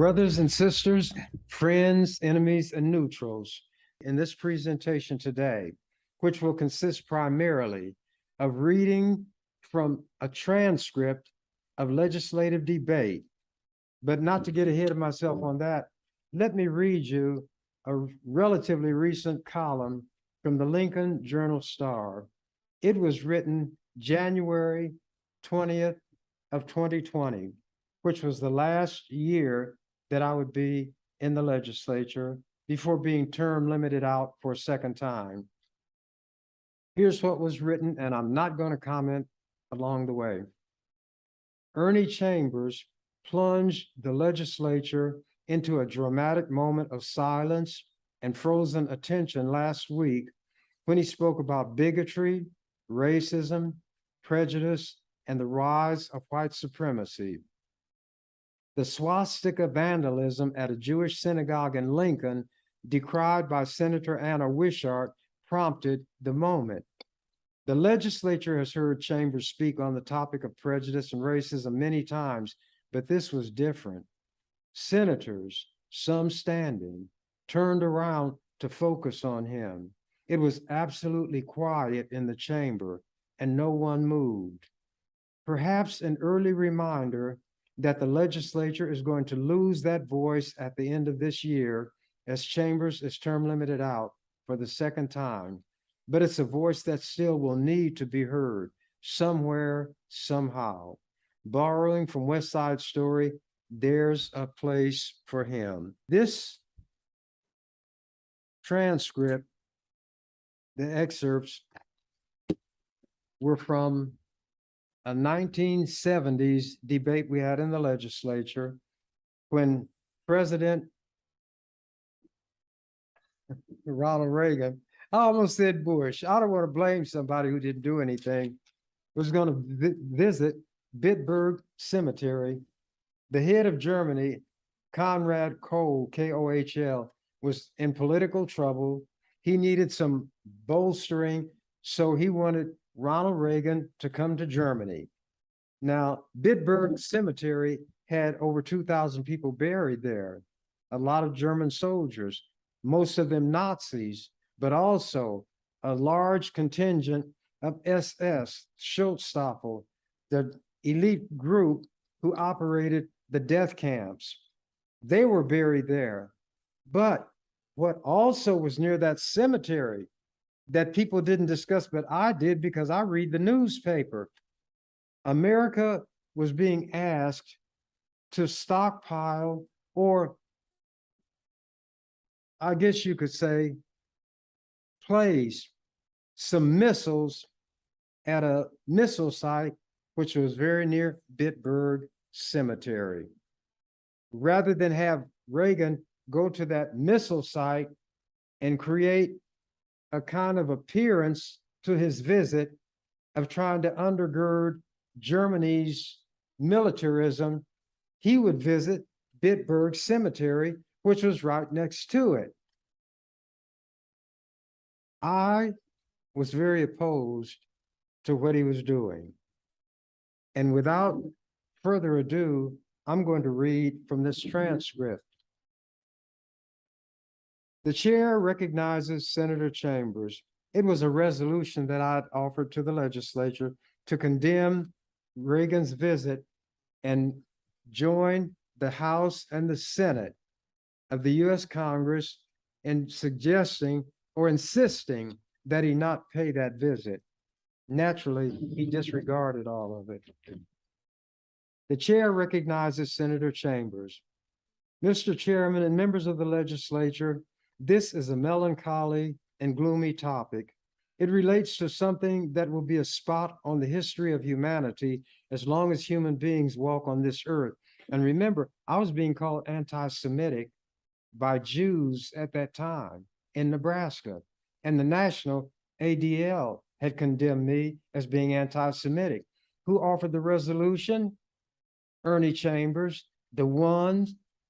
Brothers and sisters, friends, enemies, and neutrals, in this presentation today, which will consist primarily of reading from a transcript of legislative debate, but not to get ahead of myself on that, let me read you a relatively recent column from the Lincoln Journal-Star. It was written January 20th of 2020, which was the last year that I would be in the legislature before being term limited out for a second time. Here's what was written, and I'm not going to comment along the way. Ernie Chambers plunged the legislature into a dramatic moment of silence and frozen attention last week when he spoke about bigotry, racism, prejudice, and the rise of white supremacy. The swastika vandalism at a Jewish synagogue in Lincoln, decried by Senator Anna Wishart, prompted the moment. The legislature has heard Chambers speak on the topic of prejudice and racism many times, but this was different. Senators, some standing, turned around to focus on him. It was absolutely quiet in the chamber, and no one moved. Perhaps an early reminder that the legislature is going to lose that voice at the end of this year as Chambers is term limited out for the second time. But it's a voice that still will need to be heard somewhere, somehow. Borrowing from West Side Story, there's a place for him. This transcript, the excerpts were from a 1970s debate we had in the legislature when President Ronald Reagan, I almost said Bush, I don't want to blame somebody who didn't do anything, was going to visit Bitburg Cemetery. The head of Germany, Konrad Kohl, K-O-H-L, was in political trouble. He needed some bolstering, so he wanted Ronald Reagan to come to Germany. Now, Bitburg Cemetery had over 2,000 people buried there, a lot of German soldiers, most of them Nazis, but also a large contingent of SS, Schutzstaffel, the elite group who operated the death camps. They were buried there. But what also was near that cemetery that people didn't discuss, but I did because I read the newspaper. America was being asked to stockpile, or I guess you could say, place some missiles at a missile site, which was very near Bitburg Cemetery. Rather than have Reagan go to that missile site and create a kind of appearance to his visit of trying to undergird Germany's militarism, he would visit Bitburg Cemetery, which was right next to it. I was very opposed to what he was doing. And without further ado, I'm going to read from this transcript. The chair recognizes Senator Chambers. It was a resolution that I'd offered to the legislature to condemn Reagan's visit and join the House and the Senate of the U.S. Congress in suggesting or insisting that he not pay that visit. Naturally, he disregarded all of it. The chair recognizes Senator Chambers. Mr. Chairman and members of the legislature, this is a melancholy and gloomy topic. It relates to something that will be a spot on the history of humanity as long as human beings walk on this earth. And remember, I was being called anti-Semitic by Jews at that time in Nebraska, and the national ADL had condemned me as being anti-Semitic. Who offered the resolution? Ernie Chambers, the one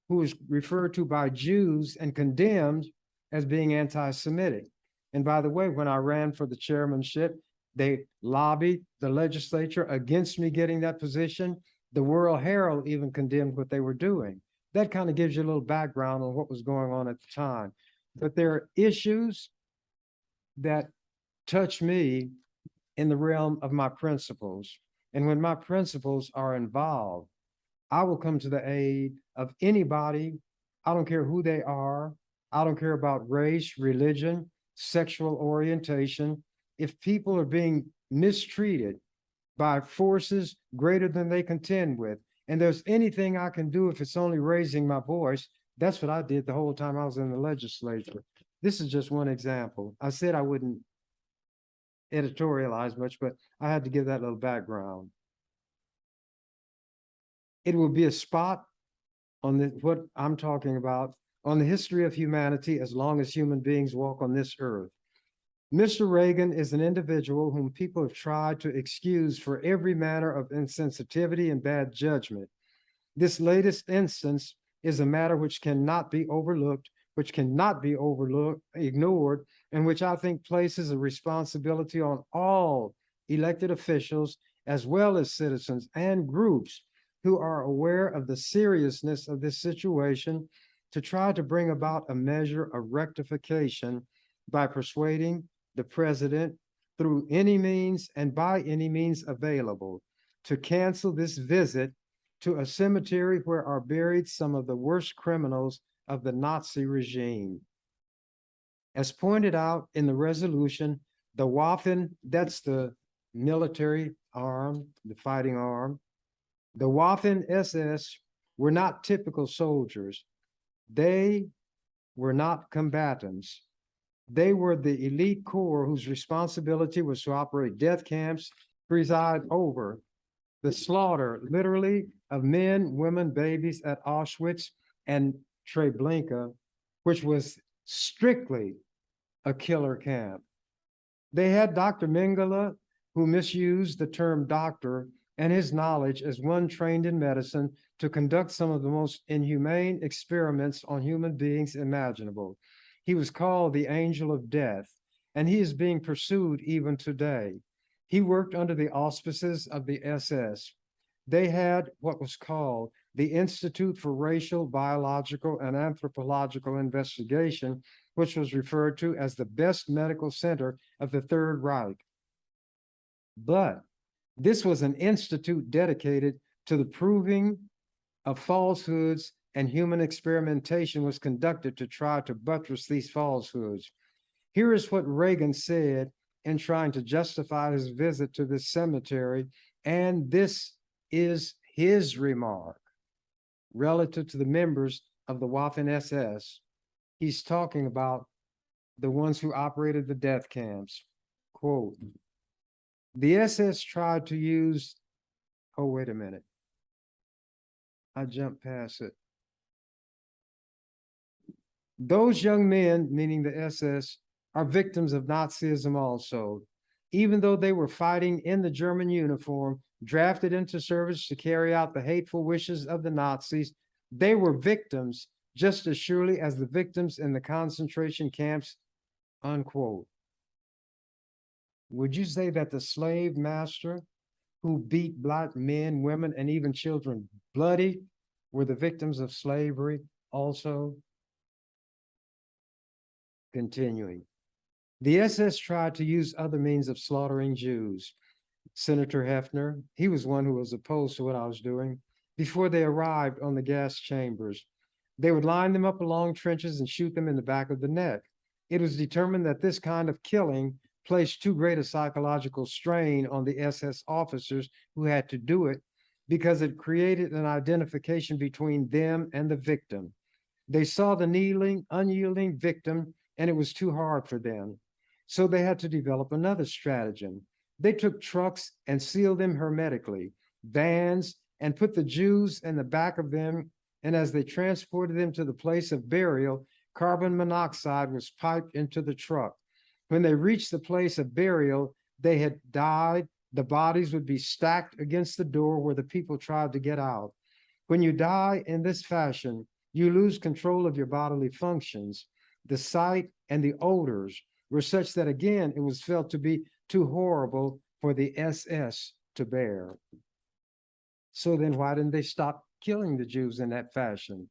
who was referred to by Jews and condemned as being anti-Semitic. And by the way, when I ran for the chairmanship, they lobbied the legislature against me getting that position. The World Herald even condemned what they were doing. that kind of gives you a little background on what was going on at the time. But there are issues that touch me in the realm of my principles. And when my principles are involved, I will come to the aid of anybody. I don't care who they are. I don't care about race, religion, sexual orientation. If people are being mistreated by forces greater than they contend with, and there's anything I can do if it's only raising my voice, that's what I did the whole time I was in the legislature. This is just one example. I said I wouldn't editorialize much, but I had to give that little background. It will be a spot on what I'm talking about on the history of humanity as long as human beings walk on this earth. Mr. Reagan is an individual whom people have tried to excuse for every manner of insensitivity and bad judgment. This latest instance is a matter which cannot be overlooked, ignored, and which I think places a responsibility on all elected officials, as well as citizens and groups who are aware of the seriousness of this situation, to try to bring about a measure of rectification by persuading the president through any means and by any means available to cancel this visit to a cemetery where are buried some of the worst criminals of the Nazi regime. As pointed out in the resolution, the Waffen, that's the military arm, the fighting arm, the Waffen SS were not typical soldiers. They were not combatants. They were the elite corps whose responsibility was to operate death camps, preside over the slaughter, literally, of men, women, babies at Auschwitz and Treblinka, which was strictly a killer camp. They had Dr. Mengele, who misused the term doctor and his knowledge as one trained in medicine to conduct some of the most inhumane experiments on human beings imaginable. He was called the Angel of Death, and he is being pursued even today. He worked under the auspices of the SS. They had what was called the Institute for Racial, Biological, and Anthropological Investigation, which was referred to as the best medical center of the Third Reich. But this was an institute dedicated to the proving of falsehoods, and human experimentation was conducted to try to buttress these falsehoods. Here is what Reagan said in trying to justify his visit to this cemetery, and this is his remark relative to the members of the Waffen SS. He's talking about the ones who operated the death camps. Quote, the SS tried to use, oh, wait a minute. I jumped past it. Those young men, meaning the SS, are victims of Nazism also. Even though they were fighting in the German uniform, drafted into service to carry out the hateful wishes of the Nazis, they were victims just as surely as the victims in the concentration camps, unquote. Would you say that the slave master who beat black men, women, and even children bloody were the victims of slavery also? Continuing. The SS tried to use other means of slaughtering Jews. Senator Hefner, he was one who was opposed to what I was doing, before they arrived on the gas chambers. They would line them up along trenches and shoot them in the back of the neck. It was determined that this kind of killing placed too great a psychological strain on the SS officers who had to do it, because it created an identification between them and the victim. They saw the kneeling, unyielding victim, and it was too hard for them. So they had to develop another stratagem. They took trucks and sealed them hermetically, vans, and put the Jews in the back of them. And as they transported them to the place of burial, carbon monoxide was piped into the truck. When they reached the place of burial, they had died. The bodies would be stacked against the door where the people tried to get out. When you die in this fashion, you lose control of your bodily functions. The sight and the odors were such that, again, it was felt to be too horrible for the SS to bear. So then why didn't they stop killing the Jews in that fashion?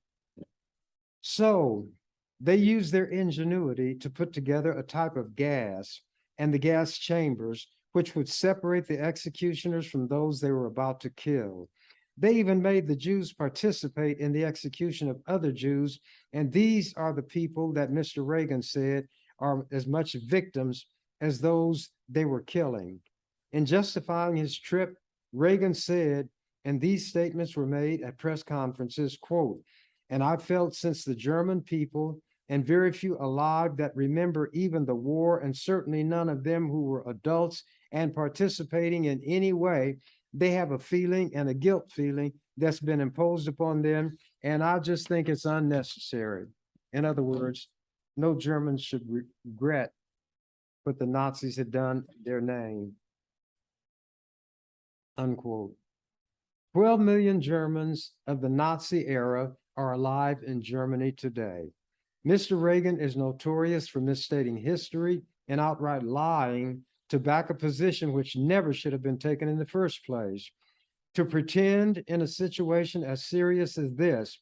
So they used their ingenuity to put together a type of gas and the gas chambers, which would separate the executioners from those they were about to kill. They even made the Jews participate in the execution of other Jews, and these are the people that Mr. Reagan said are as much victims as those they were killing. In justifying his trip, Reagan said, and these statements were made at press conferences, quote, "And I felt since the German people, and very few alive that remember even the war, and certainly none of them who were adults and participating in any way, they have a feeling and a guilt feeling that's been imposed upon them, and I just think it's unnecessary." In other words, no German should regret what the Nazis had done in their name, unquote. 12 million Germans of the Nazi era are alive in Germany today. Mr. Reagan is notorious for misstating history and outright lying to back a position which never should have been taken in the first place. To pretend in a situation as serious as this,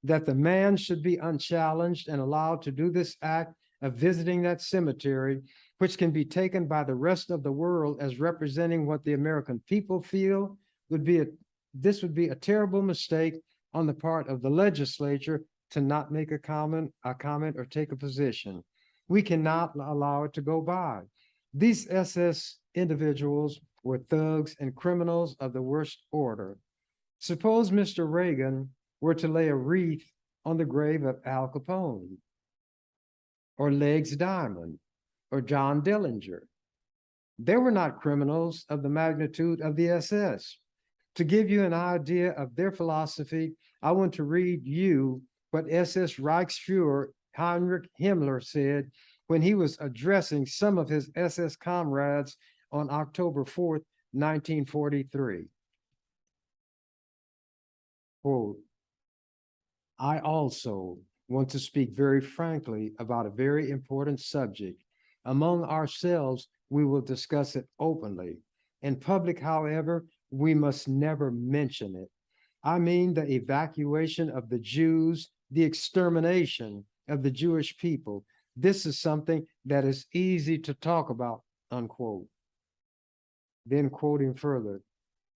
that the man should be unchallenged and allowed to do this act of visiting that cemetery, which can be taken by the rest of the world as representing what the American people feel, would be a terrible mistake on the part of the legislature to not make a comment or take a position. We cannot allow it to go by. These SS individuals were thugs and criminals of the worst order. Suppose Mr. Reagan were to lay a wreath on the grave of Al Capone, or Legs Diamond, or John Dillinger. They were not criminals of the magnitude of the SS. To give you an idea of their philosophy, I want to read you what SS Reichsfuhrer Heinrich Himmler said when he was addressing some of his SS comrades on October 4th, 1943. Quote, "I also want to speak very frankly about a very important subject. Among ourselves, we will discuss it openly. In public, however, we must never mention it. I mean the evacuation of the Jews, the extermination of the Jewish people. This is something that is easy to talk about," unquote. Then quoting further,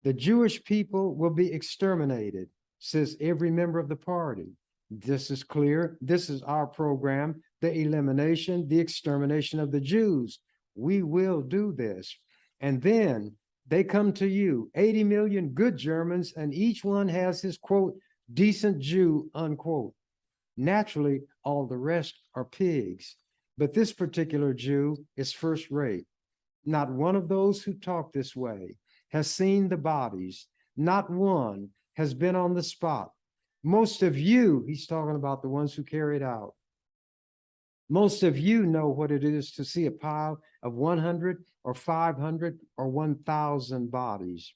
"The Jewish people will be exterminated," says every member of the party. This is clear. This is our program, the elimination, the extermination of the Jews. We will do this. And then they come to you, 80 million good Germans, and each one has his, quote, "decent Jew," unquote. Naturally, all the rest are pigs, but this particular Jew is first rate. Not one of those who talk this way has seen the bodies. Not one has been on the spot. Most of you, he's talking about the ones who carried out, most of you know what it is to see a pile of 100 or 500 or 1,000 bodies.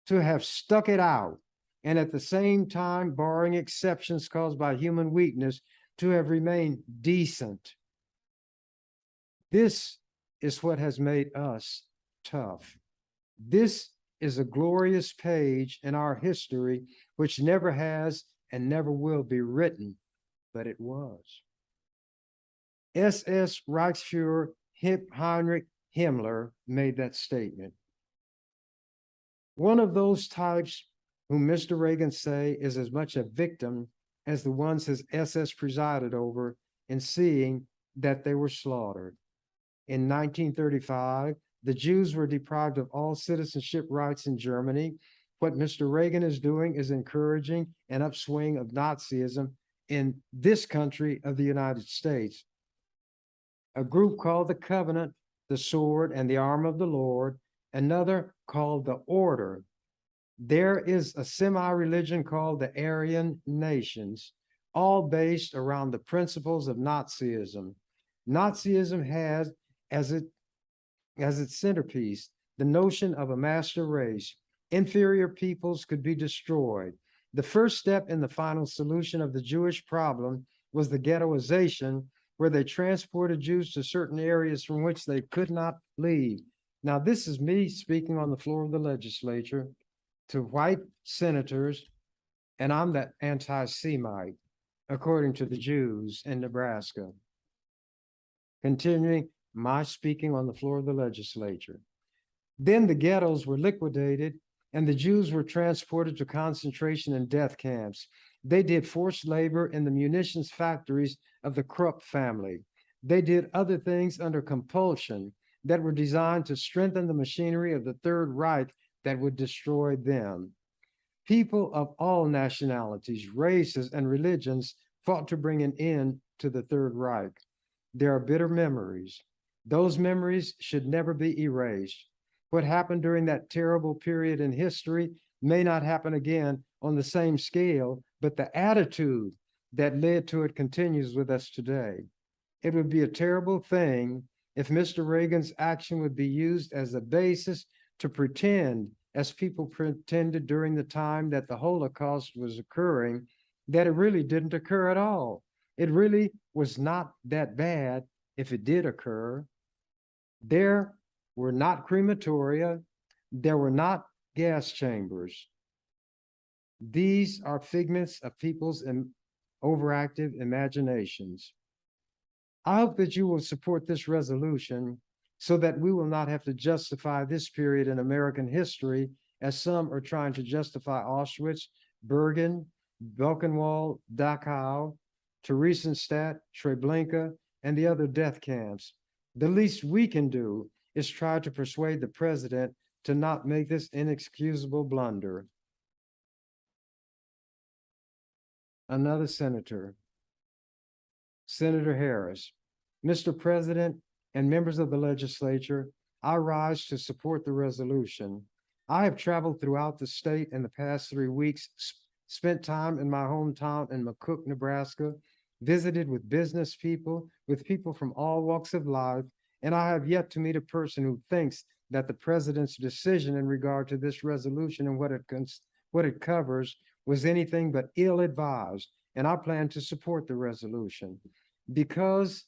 To have stuck it out, and at the same time, barring exceptions caused by human weakness, to have remained decent. This is what has made us tough. This is a glorious page in our history, which never has and never will be written, but it was. SS Reichsfuhrer Heinrich Himmler made that statement. One of those types whom Mr. Reagan say is as much a victim as the ones his SS presided over in seeing that they were slaughtered. In 1935, the Jews were deprived of all citizenship rights in Germany. What Mr. Reagan is doing is encouraging an upswing of Nazism in this country of the United States. A group called the Covenant, the Sword, and the Arm of the Lord, another called the Order. There is a semi-religion called the Aryan Nations, all based around the principles of Nazism. Nazism has as its centerpiece the notion of a master race. Inferior peoples could be destroyed. The first step in the final solution of the Jewish problem was the ghettoization, where they transported Jews to certain areas from which they could not leave. Now, this is me speaking on the floor of the legislature to white senators, and I'm that anti-Semite. according to the Jews in Nebraska. Continuing my speaking on the floor of the legislature. Then the ghettos were liquidated and the Jews were transported to concentration and death camps. They did forced labor in the munitions factories of the Krupp family. They did other things under compulsion that were designed to strengthen the machinery of the Third Reich that would destroy them. People of all nationalities, races, and religions fought to bring an end to the Third Reich. There are bitter memories. Those memories should never be erased. What happened during that terrible period in history may not happen again on the same scale, but the attitude that led to it continues with us today. It would be a terrible thing if Mr. Reagan's action would be used as a basis to pretend, as people pretended during the time that the Holocaust was occurring, that it really didn't occur at all. It really was not that bad if it did occur. There were not crematoria, there were not gas chambers. These are figments of people's overactive imaginations. I hope that you will support this resolution so that we will not have to justify this period in American history as some are trying to justify Auschwitz, Bergen, Buchenwald, Dachau, Theresienstadt, Treblinka, and the other death camps. The least we can do is try to persuade the president to not make this inexcusable blunder. Another senator, Senator Harris. Mr. President and members of the legislature, I rise to support the resolution. I have traveled throughout the state in the past 3 weeks, spent time in my hometown in McCook, Nebraska, visited with business people, with people from all walks of life, and I have yet to meet a person who thinks that the president's decision in regard to this resolution and what it covers was anything but ill-advised, and I plan to support the resolution because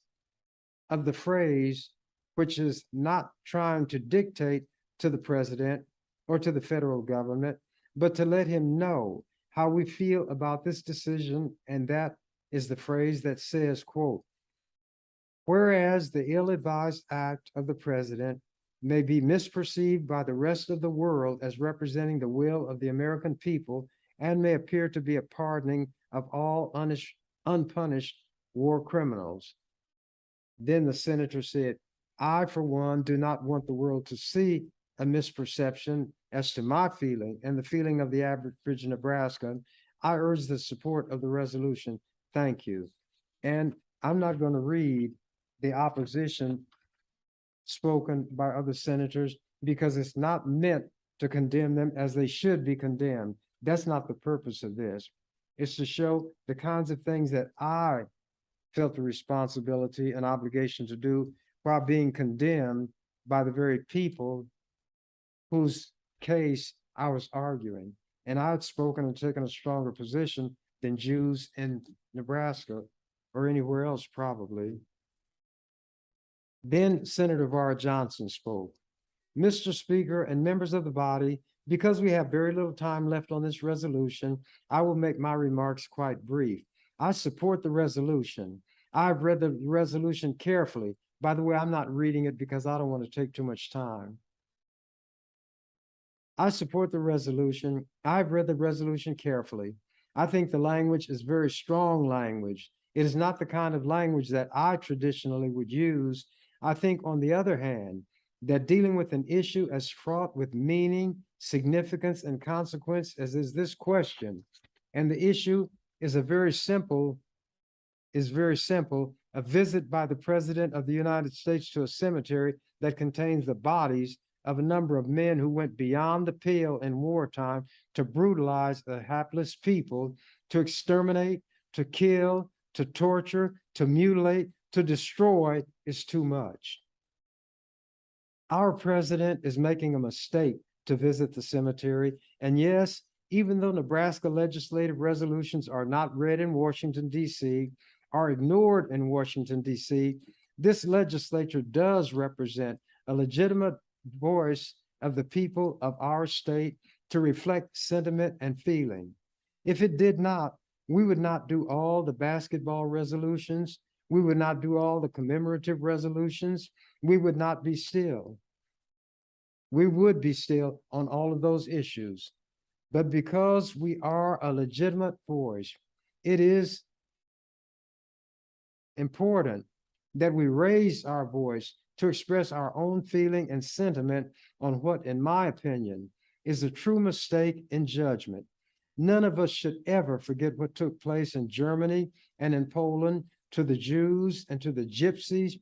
of the phrase, which is not trying to dictate to the president or to the federal government, but to let him know how we feel about this decision, and that is the phrase that says, quote, whereas the ill-advised act of the president may be misperceived by the rest of the world as representing the will of the American people and may appear to be a pardoning of all unpunished war criminals. Then the senator said, I, for one, do not want the world to see a misperception as to my feeling and the feeling of the average Nebraskan. I urge the support of the resolution. Thank you. And I'm not going to read the opposition spoken by other senators because it's not meant to condemn them as they should be condemned. That's not the purpose of this. It's to show the kinds of things that I felt the responsibility and obligation to do while being condemned by the very people whose case I was arguing. And I had spoken and taken a stronger position than Jews in Nebraska or anywhere else probably. Then Senator Var Johnson spoke. Mr. Speaker and members of the body, because we have very little time left on this resolution, I will make my remarks quite brief. I support the resolution. I've read the resolution carefully. By the way, I'm not reading it because I don't want to take too much time. I support the resolution. I've read the resolution carefully. I think the language is very strong language. It is not the kind of language that I traditionally would use. I think, on the other hand, that dealing with an issue as fraught with meaning, significance, and consequence as is this question, and the issue is very simple, a visit by the President of the United States to a cemetery that contains the bodies of a number of men who went beyond the pale in wartime to brutalize a hapless people, to exterminate, to kill, to torture, to mutilate, to destroy is too much. Our president is making a mistake to visit the cemetery. And yes, even though Nebraska legislative resolutions are not read in Washington, D.C., are ignored in Washington, D.C., this legislature does represent a legitimate voice of the people of our state to reflect sentiment and feeling. If it did not, We would not do all the basketball resolutions. We would not do all the commemorative resolutions. We would not be still. We would be still on all of those issues. But because we are a legitimate voice, it is important that we raise our voice to express our own feeling and sentiment on what, in my opinion, is a true mistake in judgment. None of us should ever forget what took place in Germany and in Poland to the Jews and to the Gypsies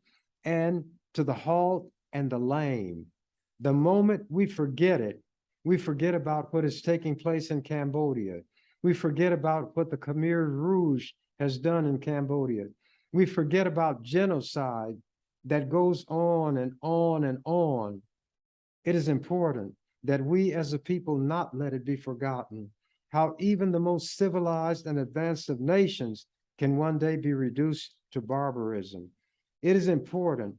and to the halt and the lame. The moment we forget it, we forget about what is taking place in Cambodia. We forget about what the Khmer Rouge has done in Cambodia. We forget about genocide that goes on and on and on. It is important that we as a people not let it be forgotten how even the most civilized and advanced of nations can one day be reduced to barbarism. It is important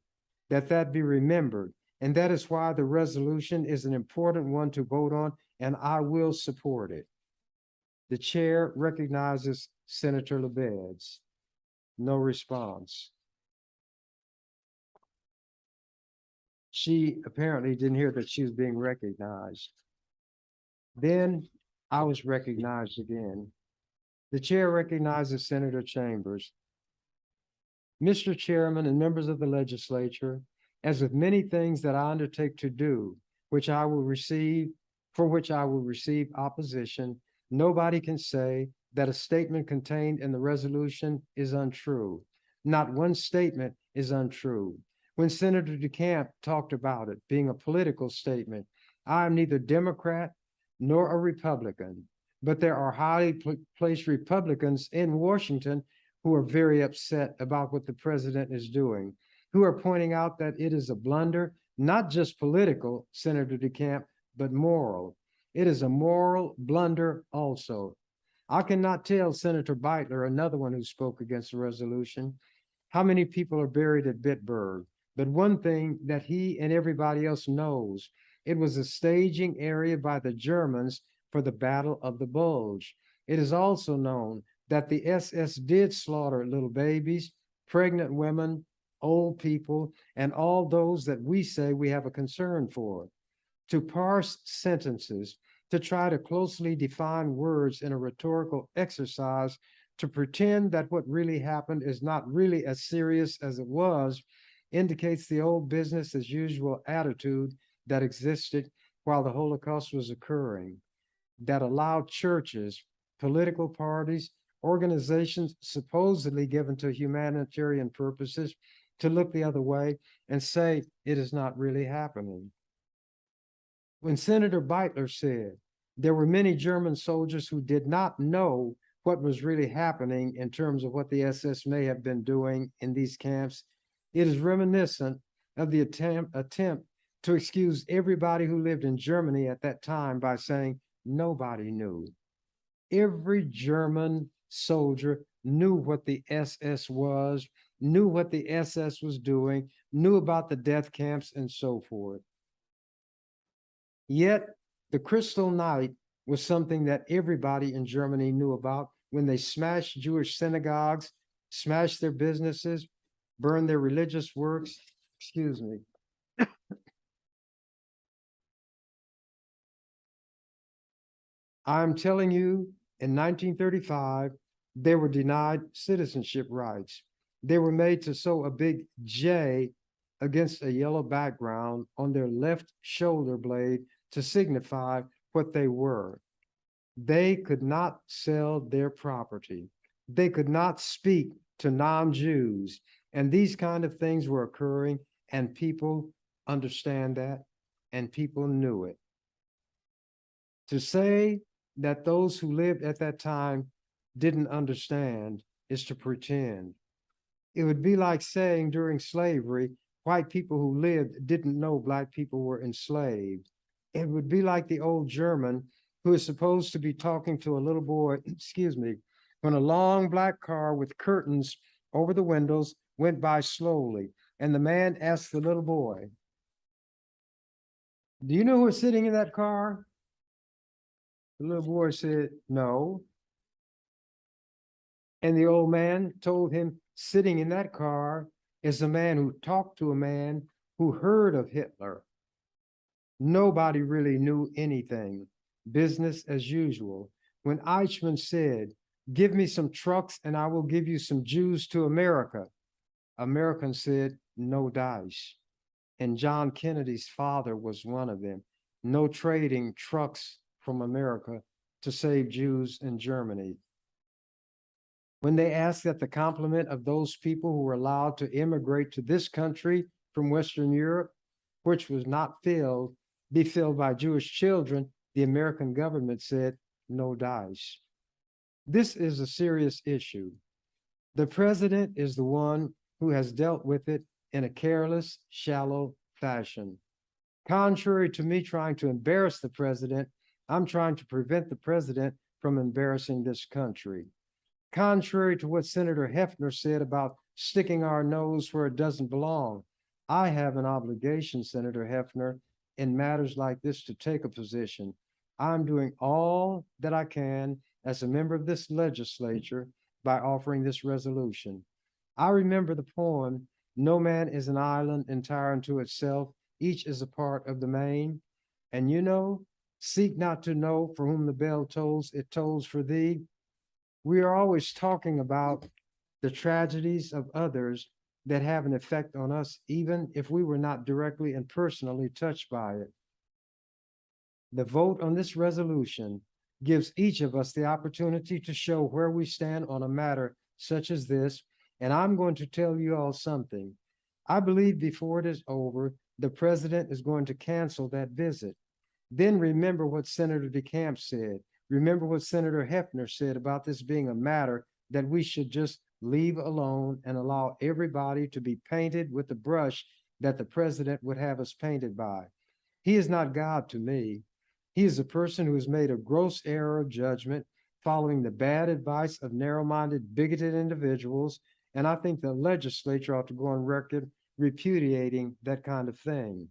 that that be remembered, and that is why the resolution is an important one to vote on, and I will support it. The chair recognizes Senator Lebeds. No response. She apparently didn't hear that she was being recognized. Then I was recognized again. The chair recognizes Senator Chambers. Mr. Chairman and members of the legislature, as with many things that I undertake to do, for which I will receive opposition, nobody can say that a statement contained in the resolution is untrue. Not one statement is untrue. When Senator DeCamp talked about it being a political statement, I am neither Democrat nor a Republican, but there are highly placed Republicans in Washington who are very upset about what the president is doing, who are pointing out that it is a blunder, not just political, Senator DeCamp, but moral. It is a moral blunder also. I cannot tell Senator Beitler, another one who spoke against the resolution, how many people are buried at Bitburg. But one thing that he and everybody else knows, it was a staging area by the Germans for the Battle of the Bulge. It is also known that the SS did slaughter little babies, pregnant women, old people, and all those that we say we have a concern for. To parse sentences, to try to closely define words in a rhetorical exercise, to pretend that what really happened is not really as serious as it was, indicates the old business as usual attitude that existed while the Holocaust was occurring, that allowed churches, political parties, organizations supposedly given to humanitarian purposes to look the other way and say it is not really happening. When Senator Beitler said there were many German soldiers who did not know what was really happening in terms of what the SS may have been doing in these camps, it is reminiscent of the attempt to excuse everybody who lived in Germany at that time by saying nobody knew. Every German soldier knew what the SS was, knew what the SS was doing, knew about the death camps and so forth. Yet the Crystal Night was something that everybody in Germany knew about when they smashed Jewish synagogues, smashed their businesses, burned their religious works. Excuse me. I'm telling you, in 1935, they were denied citizenship rights. They were made to sew a big J against a yellow background on their left shoulder blade to signify what they were. They could not sell their property. They could not speak to non-Jews. And these kind of things were occurring, and people understand that, and people knew it. To say that those who lived at that time didn't understand is to pretend. It would be like saying during slavery, white people who lived didn't know black people were enslaved. It would be like the old German who is supposed to be talking to a little boy, excuse me, when a long black car with curtains over the windows went by slowly. And the man asked the little boy, "Do you know who is sitting in that car?" The little boy said, "No." And the old man told him, sitting in that car is a man who talked to a man who heard of Hitler. Nobody really knew anything. Business as usual. When Eichmann said, "Give me some trucks and I will give you some Jews to America," Americans said, "No dice." And John Kennedy's father was one of them. No trading trucks from America to save Jews in Germany. When they asked that the complement of those people who were allowed to immigrate to this country from Western Europe, which was not be filled by Jewish children, the American government said, "No dice." This is a serious issue. The president is the one who has dealt with it in a careless, shallow fashion. Contrary to me trying to embarrass the president, I'm trying to prevent the president from embarrassing this country. Contrary to what Senator Hefner said about sticking our nose where it doesn't belong, I have an obligation, Senator Hefner, in matters like this to take a position. I'm doing all that I can as a member of this legislature by offering this resolution. I remember the poem, "No man is an island entire unto itself, each is a part of the main." And you know, seek not to know for whom the bell tolls, it tolls for thee. We are always talking about the tragedies of others that have an effect on us, even if we were not directly and personally touched by it. The vote on this resolution gives each of us the opportunity to show where we stand on a matter such as this. And I'm going to tell you all something. I believe before it is over, the president is going to cancel that visit. Then remember what Senator DeCamp said. Remember what Senator Hefner said about this being a matter that we should just leave alone and allow everybody to be painted with the brush that the president would have us painted by. He is not God to me. He is a person who has made a gross error of judgment, following the bad advice of narrow-minded, bigoted individuals, and I think the legislature ought to go on record repudiating that kind of thing.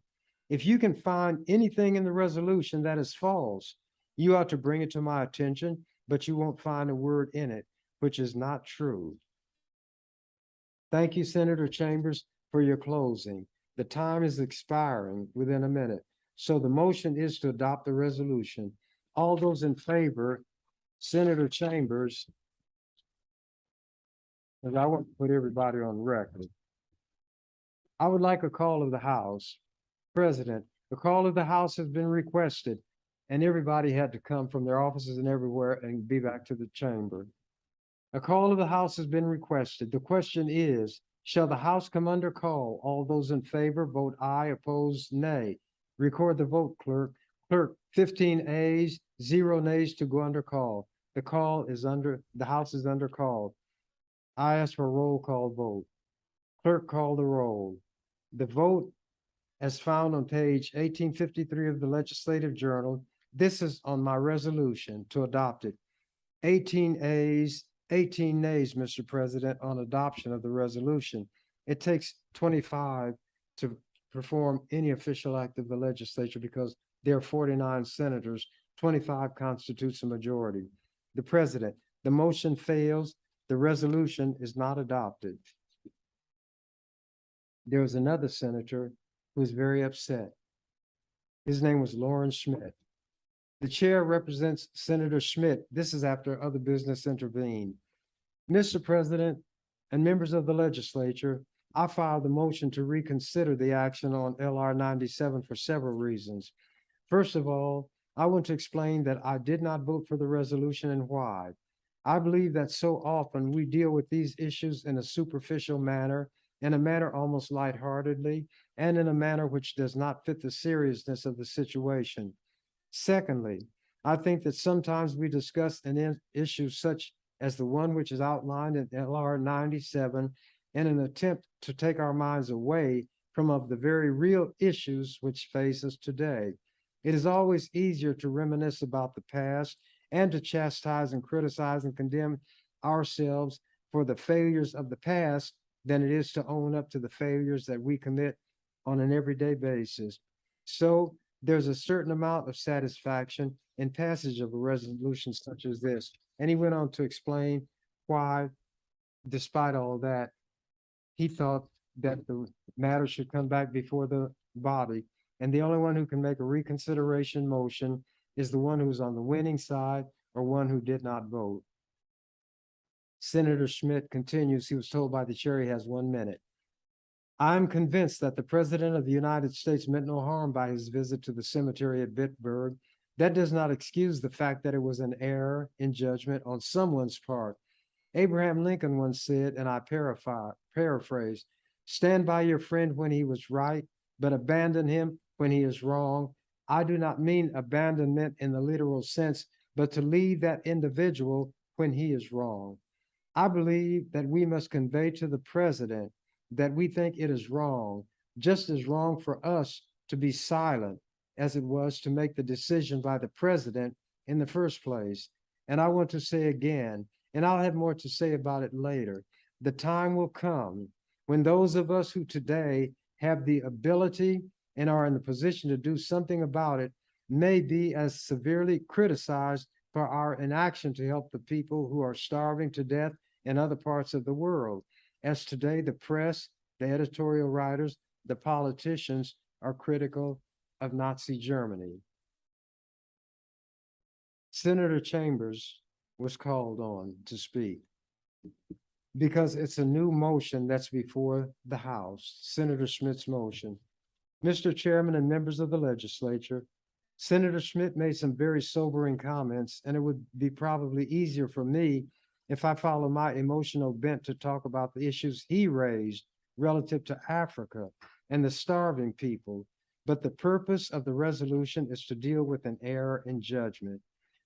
If you can find anything in the resolution that is false, you ought to bring it to my attention, but you won't find a word in it which is not true. Thank you, Senator Chambers, for your closing. The time is expiring within a minute. So the motion is to adopt the resolution. All those in favor, Senator Chambers, because I want to put everybody on record. I would like a call of the House. President, the call of the House has been requested, and everybody had to come from their offices and everywhere and be back to the chamber. A call of the House has been requested. The question is, shall the House come under call? All those in favor, vote aye. Opposed, nay. Record the vote, clerk. Clerk, 15 ayes, 0 nays to go under call. The House is under call. I ask for a roll call vote. Clerk, call the roll. The vote, as found on page 1853 of the Legislative Journal, this is on my resolution to adopt it. 18 ayes, 18 nays, Mr. President, on adoption of the resolution. It takes 25 to perform any official act of the legislature because there are 49 senators, 25 constitutes a majority. The president, the motion fails, the resolution is not adopted. There was another senator who was very upset. His name was Lawrence Schmidt. The chair represents Senator Schmidt. This is after other business intervened. Mr. President and members of the legislature, I filed the motion to reconsider the action on LR 97 for several reasons. First of all, I want to explain that I did not vote for the resolution and why. I believe that so often we deal with these issues in a superficial manner, in a manner almost lightheartedly, and in a manner which does not fit the seriousness of the situation. Secondly, I think that sometimes we discuss an issue such as the one which is outlined in LR 97 in an attempt to take our minds away from of the very real issues which face us today. It is always easier to reminisce about the past and to chastise and criticize and condemn ourselves for the failures of the past than it is to own up to the failures that we commit on an everyday basis. So there's a certain amount of satisfaction in passage of a resolution such as this. And he went on to explain why despite all that, he thought that the matter should come back before the body. And the only one who can make a reconsideration motion is the one who's on the winning side or one who did not vote. Senator Schmidt continues, he was told by the chair he has 1 minute. I'm convinced that the President of the United States meant no harm by his visit to the cemetery at Bitburg. That does not excuse the fact that it was an error in judgment on someone's part. Abraham Lincoln once said, and I paraphrase, stand by your friend when he was right, but abandon him when he is wrong. I do not mean abandonment in the literal sense, but to leave that individual when he is wrong. I believe that we must convey to the president that we think it is wrong, just as wrong for us to be silent as it was to make the decision by the president in the first place. And I want to say again, and I'll have more to say about it later, the time will come when those of us who today have the ability and are in the position to do something about it may be as severely criticized for our inaction to help the people who are starving to death in other parts of the world, as today the press, the editorial writers, the politicians are critical of Nazi Germany. Senator Chambers was called on to speak because it's a new motion that's before the House, Senator Schmidt's motion. Mr. Chairman and members of the legislature, Senator Schmidt made some very sobering comments, and it would be probably easier for me if I follow my emotional bent to talk about the issues he raised relative to Africa and the starving people. But the purpose of the resolution is to deal with an error in judgment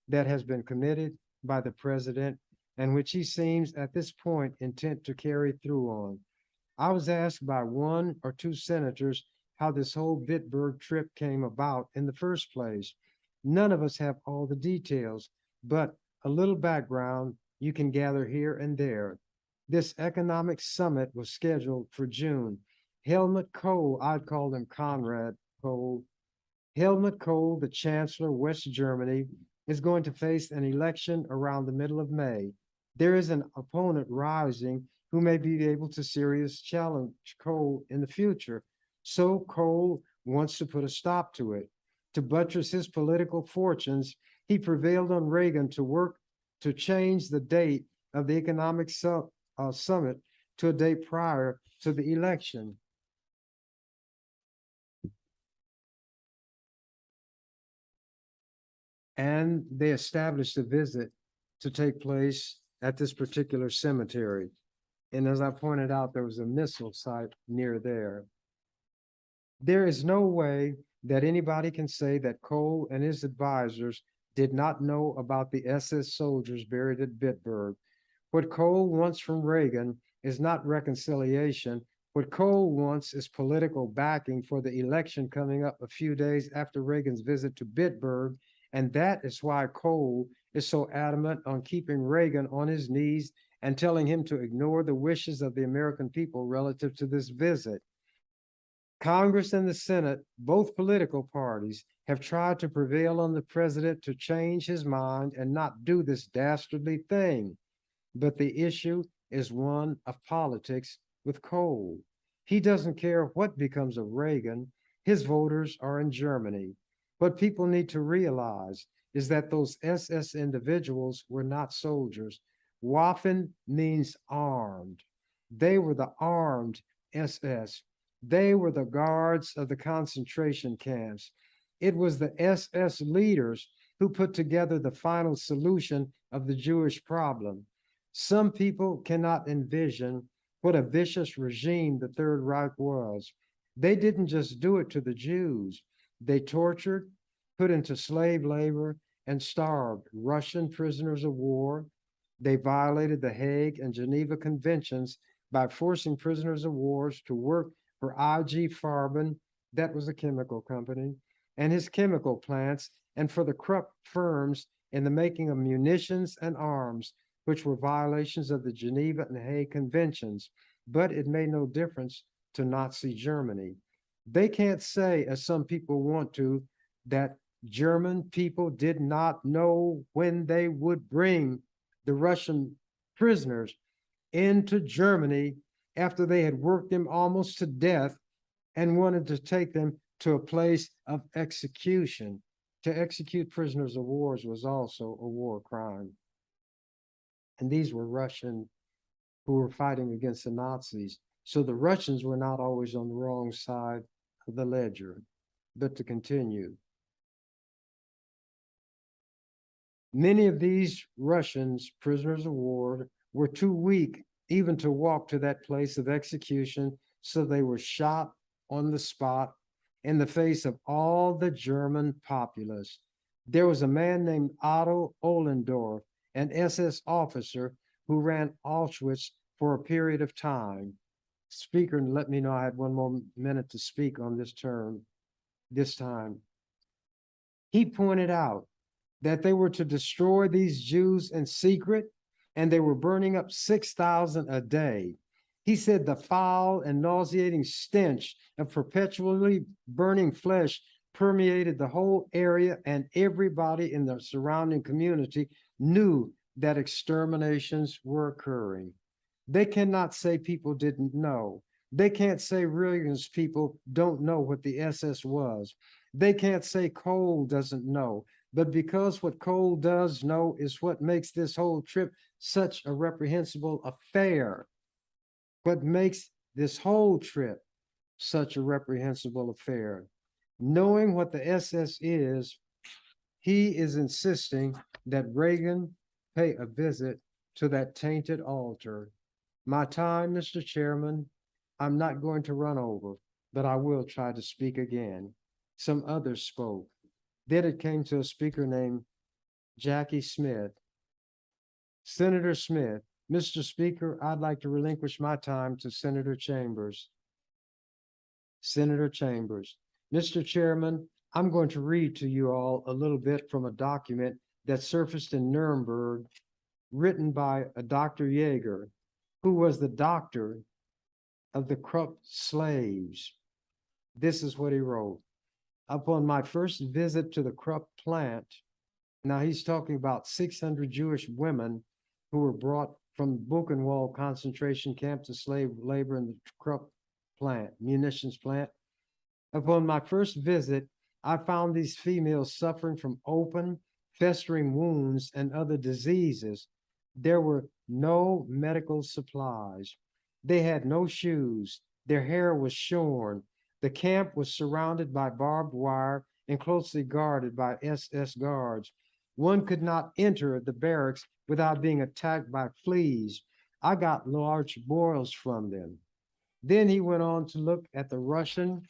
that has been committed by the president and which he seems at this point intent to carry through on. I was asked by 1 or 2 senators how this whole Bitburg trip came about in the first place. None of us have all the details, but a little background you can gather here and there. This economic summit was scheduled for June. Helmut Kohl, I'd call him Conrad Kohl. Helmut Kohl, the Chancellor of West Germany, is going to face an election around the middle of May. There is an opponent rising who may be able to seriously challenge Kohl in the future. So Kohl wants to put a stop to it. To buttress his political fortunes, he prevailed on Reagan to work to change the date of the economic summit to a date prior to the election. And they established a visit to take place at this particular cemetery. And as I pointed out, there was a missile site near there. There is no way that anybody can say that Kohl and his advisors did not know about the SS soldiers buried at Bitburg. What Kohl wants from Reagan is not reconciliation. What Kohl wants is political backing for the election coming up a few days after Reagan's visit to Bitburg. And that is why Kohl is so adamant on keeping Reagan on his knees and telling him to ignore the wishes of the American people relative to this visit. Congress and the Senate, both political parties, have tried to prevail on the president to change his mind and not do this dastardly thing. But the issue is one of politics with Kohl. He doesn't care what becomes of Reagan. His voters are in Germany. What people need to realize is that those SS individuals were not soldiers. Waffen means armed. They were the armed SS. They were the guards of the concentration camps. It was the SS leaders who put together the final solution of the Jewish problem. Some people cannot envision what a vicious regime the Third Reich was. They didn't just do it to the Jews. They tortured, put into slave labor, and starved Russian prisoners of war. They violated the Hague and Geneva Conventions by forcing prisoners of war to work for IG Farben, that was a chemical company, and his chemical plants, and for the corrupt firms in the making of munitions and arms, which were violations of the Geneva and Hague Conventions. But it made no difference to Nazi Germany. They can't say, as some people want to, that German people did not know when they would bring the Russian prisoners. into Germany after they had worked them almost to death and wanted to take them to a place of execution. To execute prisoners of war was also a war crime. And these were Russian who were fighting against the Nazis. So the Russians were not always on the wrong side of the ledger. But to continue, many of these Russians, prisoners of war, were too weak even to walk to that place of execution, so they were shot on the spot in the face of all the German populace. There was a man named Otto Ohlendorf, an SS officer who ran Auschwitz for a period of time. Speaker let me know I had one more minute to speak on this time. He pointed out that they were to destroy these Jews in secret, and they were burning up 6,000 a day. He said the foul and nauseating stench of perpetually burning flesh permeated the whole area, and everybody in the surrounding community knew that exterminations were occurring. They cannot say people didn't know. They can't say Reagan's people don't know what the SS was. They can't say Cole doesn't know. But because what Cole does know is what makes this whole trip such a reprehensible affair. What makes this whole trip such a reprehensible affair. Knowing what the SS is, he is insisting that Reagan pay a visit to that tainted altar. My time, Mr. Chairman, I'm not going to run over, but I will try to speak again. Some others spoke. Then it came to a speaker named Jackie Smith. Senator Smith, Mr. Speaker, I'd like to relinquish my time to Senator Chambers. Senator Chambers, Mr. Chairman, I'm going to read to you all a little bit from a document that surfaced in Nuremberg, written by a Dr. Jaeger, who was the doctor of the Krupp slaves. This is what he wrote. Upon my first visit to the Krupp plant, now he's talking about 600 Jewish women who were brought from Buchenwald concentration camp to slave labor in the Krupp plant, munitions plant. Upon my first visit, I found these females suffering from open, festering wounds and other diseases. There were no medical supplies. They had no shoes. Their hair was shorn. The camp was surrounded by barbed wire and closely guarded by SS guards. One could not enter the barracks without being attacked by fleas. I got large boils from them. Then he went on to look at the Russian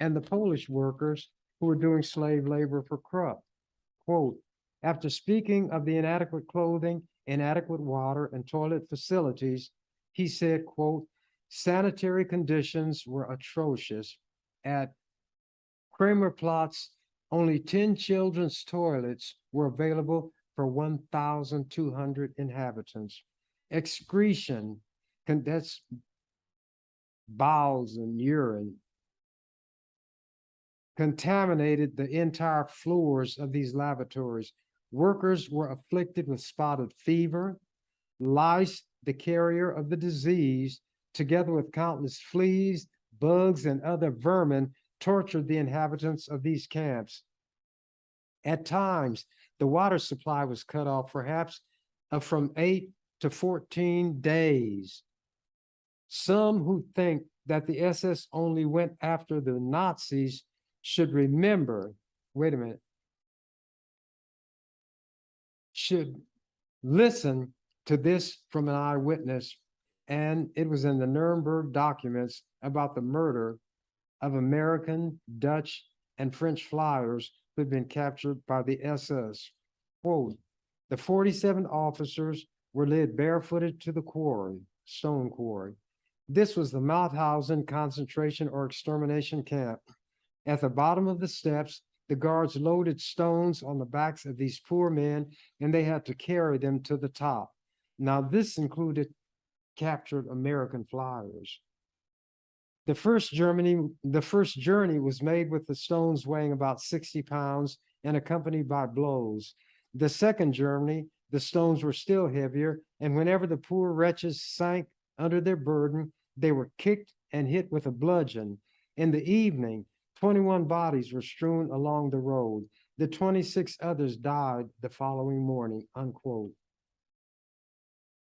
and the Polish workers who were doing slave labor for Krupp. Quote, after speaking of the inadequate clothing, inadequate water, and toilet facilities, he said, quote, sanitary conditions were atrocious. At Kramerplatz, only 10 children's toilets were available for 1,200 inhabitants. Excretion, that's bowels and urine, contaminated the entire floors of these lavatories. Workers were afflicted with spotted fever. Lice, the carrier of the disease, together with countless fleas, bugs, and other vermin, tortured the inhabitants of these camps. At times, the water supply was cut off, perhaps from 8 to 14 days. Some who think that the SS only went after the Nazis should remember, wait a minute, should listen to this from an eyewitness, and it was in the Nuremberg documents about the murder of American, Dutch, and French flyers who had been captured by the SS. Quote, the 47 officers were led barefooted to the quarry, stone quarry. This was the Mauthausen concentration or extermination camp. At the bottom of the steps, the guards loaded stones on the backs of these poor men, and they had to carry them to the top. Now, this included captured American flyers. The first journey was made with the stones weighing about 60 pounds and accompanied by blows. The second journey the stones were still heavier, and whenever the poor wretches sank under their burden, they were kicked and hit with a bludgeon. In the evening, 21 bodies were strewn along the road. The 26 others died the following morning, unquote.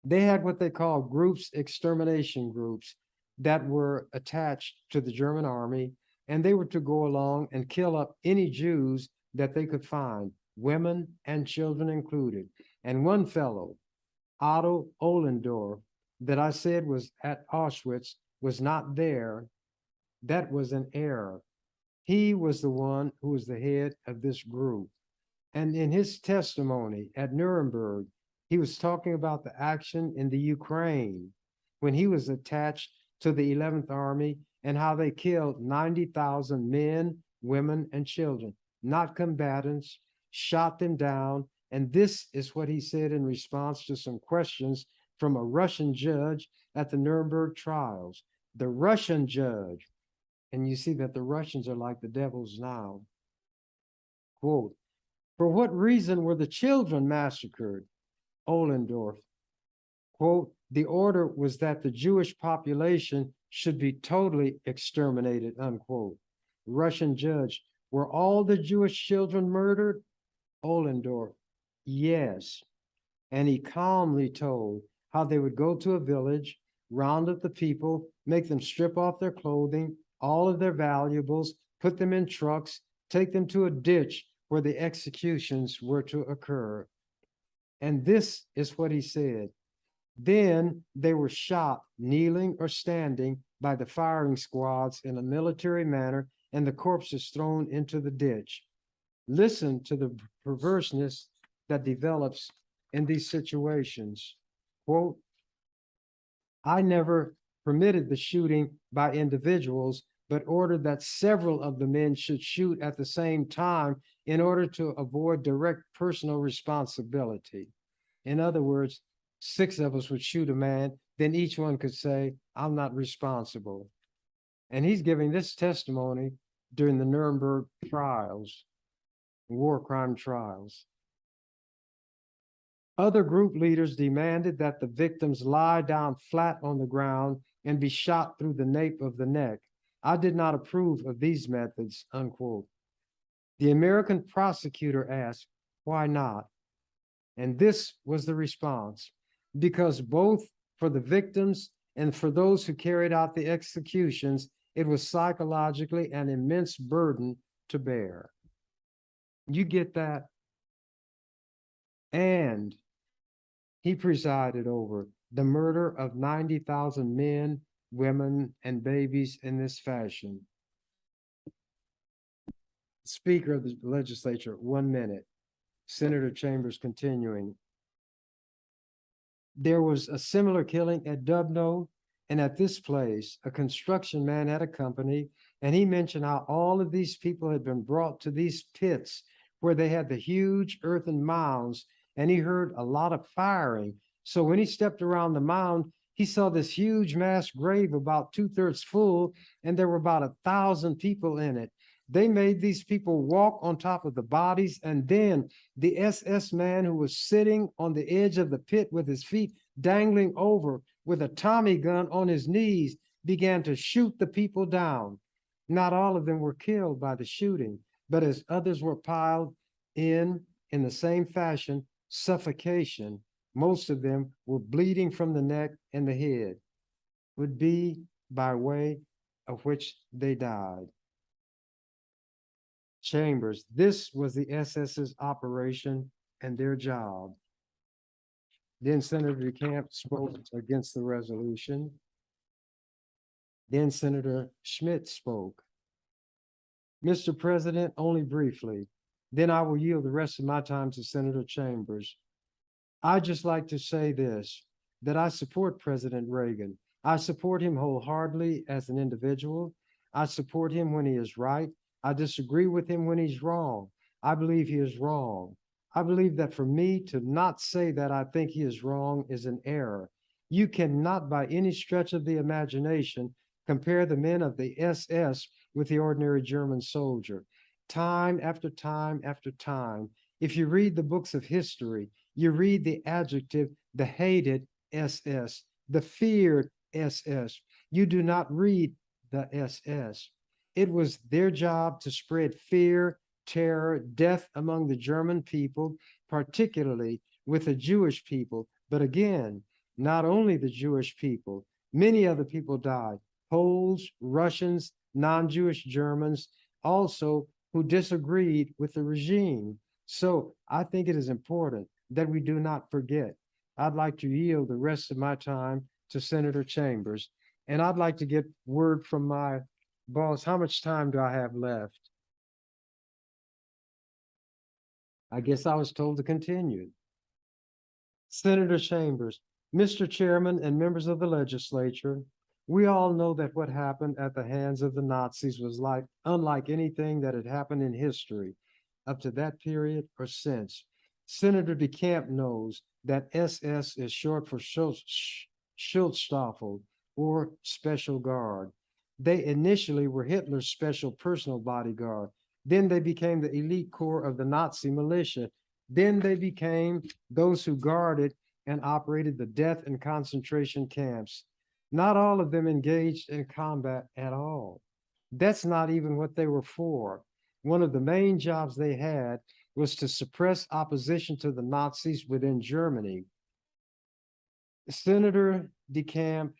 They had what they called groups, extermination groups, that were attached to the German army, and they were to go along and kill up any Jews that they could find, women and children included. And one fellow, Otto Ohlendorf, that I said was at Auschwitz, was not there. That was an error. He was the one who was the head of this group. And in his testimony at Nuremberg, he was talking about the action in the Ukraine when he was attached to the 11th Army and how they killed 90,000 men, women, and children, not combatants, shot them down. And this is what he said in response to some questions from a Russian judge at the Nuremberg trials. The Russian judge, and you see that the Russians are like the devils now. Quote, "For what reason were the children massacred?" Ohlendorf, quote, "The order was that the Jewish population should be totally exterminated," unquote. Russian judge, "Were all the Jewish children murdered?" Ohlendorf, "Yes." And he calmly told how they would go to a village, round up the people, make them strip off their clothing, all of their valuables, put them in trucks, take them to a ditch where the executions were to occur. And this is what he said. Then they were shot, kneeling or standing, by the firing squads in a military manner, and the corpses thrown into the ditch. Listen to the perverseness that develops in these situations. Quote, "I never permitted the shooting by individuals, but ordered that several of the men should shoot at the same time in order to avoid direct personal responsibility." In other words, 6 of us would shoot a man, then each one could say, "I'm not responsible." And he's giving this testimony during the Nuremberg trials, war crime trials. Other group leaders demanded that the victims lie down flat on the ground and be shot through the nape of the neck. I did not approve of these methods, unquote. The American prosecutor asked, "Why not?" And this was the response: "Because both for the victims and for those who carried out the executions, it was psychologically an immense burden to bear." You get that? And he presided over the murder of 90,000 men, women, and babies in this fashion. Speaker of the legislature, 1 minute. Senator Chambers continuing. "There was a similar killing at Dubno, and at this place, a construction man had a company, and he mentioned how all of these people had been brought to these pits where they had the huge earthen mounds, and he heard a lot of firing. So when he stepped around the mound, he saw this huge mass grave about 2/3 full, and there were about 1,000 people in it. They made these people walk on top of the bodies, and then the SS man who was sitting on the edge of the pit with his feet dangling over with a Tommy gun on his knees began to shoot the people down. Not all of them were killed by the shooting, but as others were piled in the same fashion, suffocation, most of them were bleeding from the neck and the head, would be by way of which they died." Chambers, this was the SS's operation and their job. Then Senator DeCamp spoke against the resolution. Then Senator Schmidt spoke. "Mr. President, only briefly, then I will yield the rest of my time to Senator Chambers. I'd just like to say this, that I support President Reagan. I support him wholeheartedly as an individual. I support him when he is right. I disagree with him when he's wrong. I believe he is wrong. I believe that for me to not say that I think he is wrong is an error. You cannot, by any stretch of the imagination, compare the men of the SS with the ordinary German soldier. Time after time after time, if you read the books of history, You read the adjective, the hated SS, the feared SS. You do not read the SS. It was their job to spread fear, terror, death among the German people, particularly with the Jewish people. But again, not only the Jewish people, many other people died. Poles, Russians, non-Jewish Germans, also who disagreed with the regime. So I think it is important that we do not forget. I'd like to yield the rest of my time to Senator Chambers, and I'd like to get word from my boss. How much time do I have left? I guess I was told to continue. Senator Chambers, Mr. Chairman and members of the legislature, we all know that what happened at the hands of the Nazis was unlike anything that had happened in history up to that period or since. Senator DeCamp knows that SS is short for Schutzstaffel, or Special Guard. They initially were Hitler's special personal bodyguard. Then they became the elite corps of the Nazi militia. Then they became those who guarded and operated the death and concentration camps. Not all of them engaged in combat at all. That's not even what they were for. One of the main jobs they had was to suppress opposition to the Nazis within Germany. Senator DeCamp,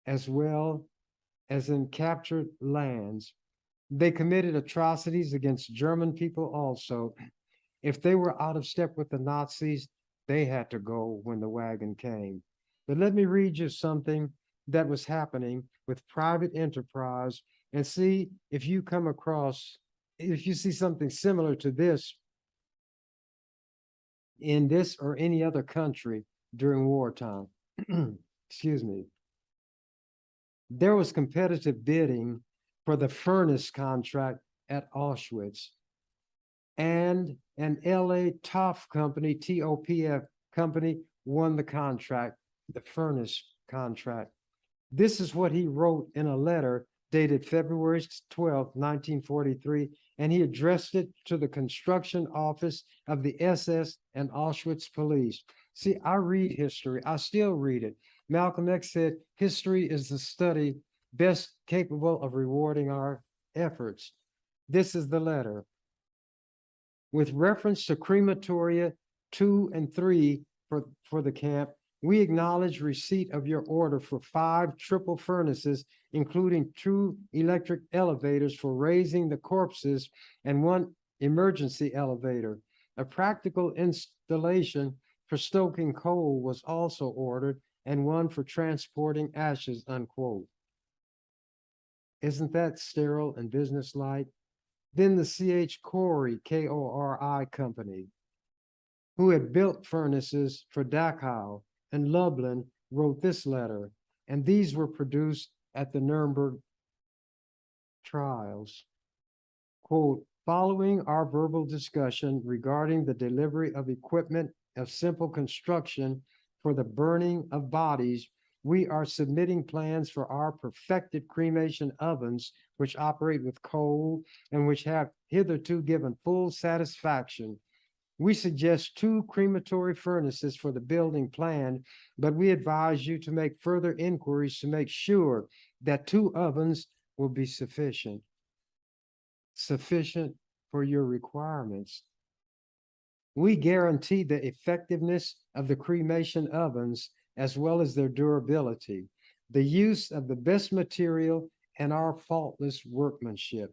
as well as in captured lands, they committed atrocities against German people also. If they were out of step with the Nazis, they had to go when the wagon came. But let me read you something that was happening with private enterprise and see if you come across, if you see something similar to this in this or any other country during wartime. Excuse me. There was competitive bidding for the furnace contract at Auschwitz, and an LA TOPF company, TOPF company, won the contract, the furnace contract. This is what he wrote in a letter dated February 12, 1943, and he addressed it to the construction office of the SS and Auschwitz police. See, I read history. I still read it. Malcolm X said, history is the study best capable of rewarding our efforts. This is the letter. With reference to crematoria 2 and 3 for the camp, we acknowledge receipt of your order for 5 triple furnaces, including 2 electric elevators for raising the corpses and 1 emergency elevator. A practical installation for stoking coal was also ordered, and 1 for transporting ashes, unquote. Isn't that sterile and businesslike? Then the C.H. Corey, K-O-R-I company, who had built furnaces for Dachau and Lublin, wrote this letter, and these were produced at the Nuremberg trials. Quote, following our verbal discussion regarding the delivery of equipment of simple construction for the burning of bodies, we are submitting plans for our perfected cremation ovens, which operate with coal and which have hitherto given full satisfaction. We suggest 2 crematory furnaces for the building plan, but we advise you to make further inquiries to make sure that 2 ovens will be sufficient for your requirements. We guarantee the effectiveness of the cremation ovens as well as their durability, the use of the best material, and our faultless workmanship.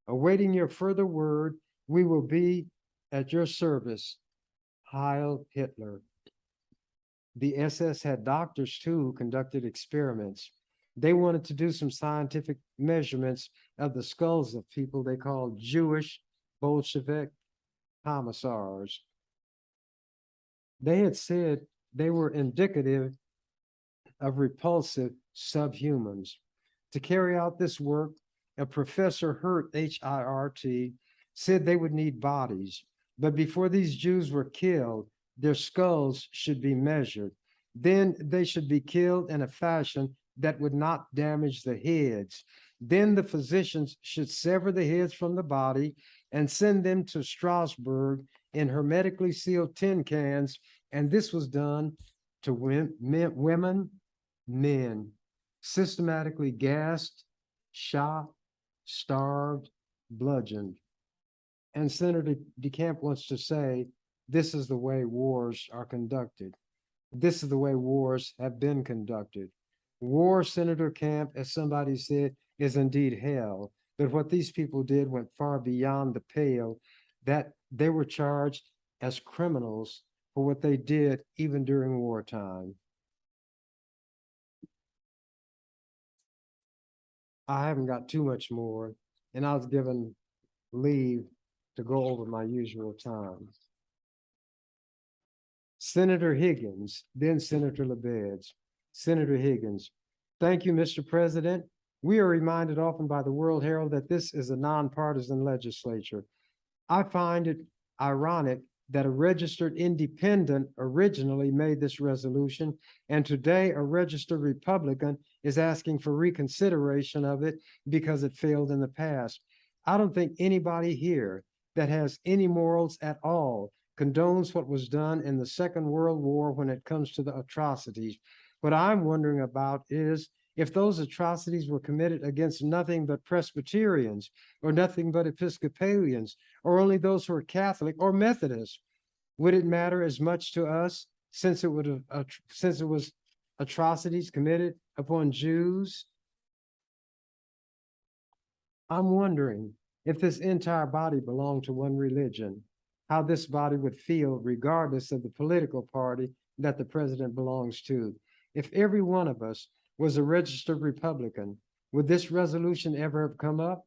Awaiting your further word, we will be at your service. Heil Hitler. The SS had doctors too who conducted experiments. They wanted to do some scientific measurements of the skulls of people they called Jewish Bolshevik commissars. They had said they were indicative of repulsive subhumans. To carry out this work, a Professor Hirt, H-I-R-T, said they would need bodies, but before these Jews were killed, their skulls should be measured. Then they should be killed in a fashion that would not damage the heads. Then the physicians should sever the heads from the body and send them to Strasbourg in hermetically sealed tin cans And this was done to women, men, systematically gassed, shot, starved, bludgeoned. And Senator DeCamp wants to say, this is the way wars are conducted. This is the way wars have been conducted. War, Senator Camp, as somebody said, is indeed hell. But what these people did went far beyond the pale, that they were charged as criminals for what they did even during wartime. I haven't got too much more, and I was given leave to go over my usual time. Senator Higgins, then Senator Lebedz. Senator Higgins, thank you, Mr. President. We are reminded often by the World Herald that this is a nonpartisan legislature. I find it ironic that a registered independent originally made this resolution, and today a registered Republican is asking for reconsideration of it because it failed in the past. I don't think anybody here that has any morals at all condones what was done in the Second World War when it comes to the atrocities. What I'm wondering about is if those atrocities were committed against nothing but Presbyterians or nothing but Episcopalians or only those who are Catholic or Methodist, would it matter as much to us since it was atrocities committed upon Jews? I'm wondering if this entire body belonged to one religion, how this body would feel regardless of the political party that the president belongs to. If every one of us was a registered Republican, would this resolution ever have come up?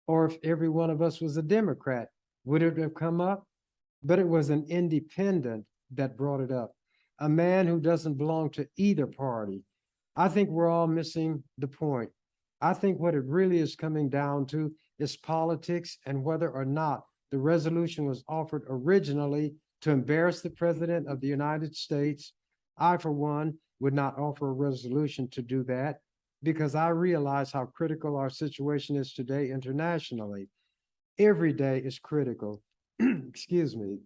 Or if every one of us was a Democrat, would it have come up? But it was an independent that brought it up, a man who doesn't belong to either party. I think we're all missing the point. I think what it really is coming down to is politics and whether or not the resolution was offered originally to embarrass the President of the United States. I, for one, would not offer a resolution to do that because I realize how critical our situation is today internationally. Every day is critical. Excuse me,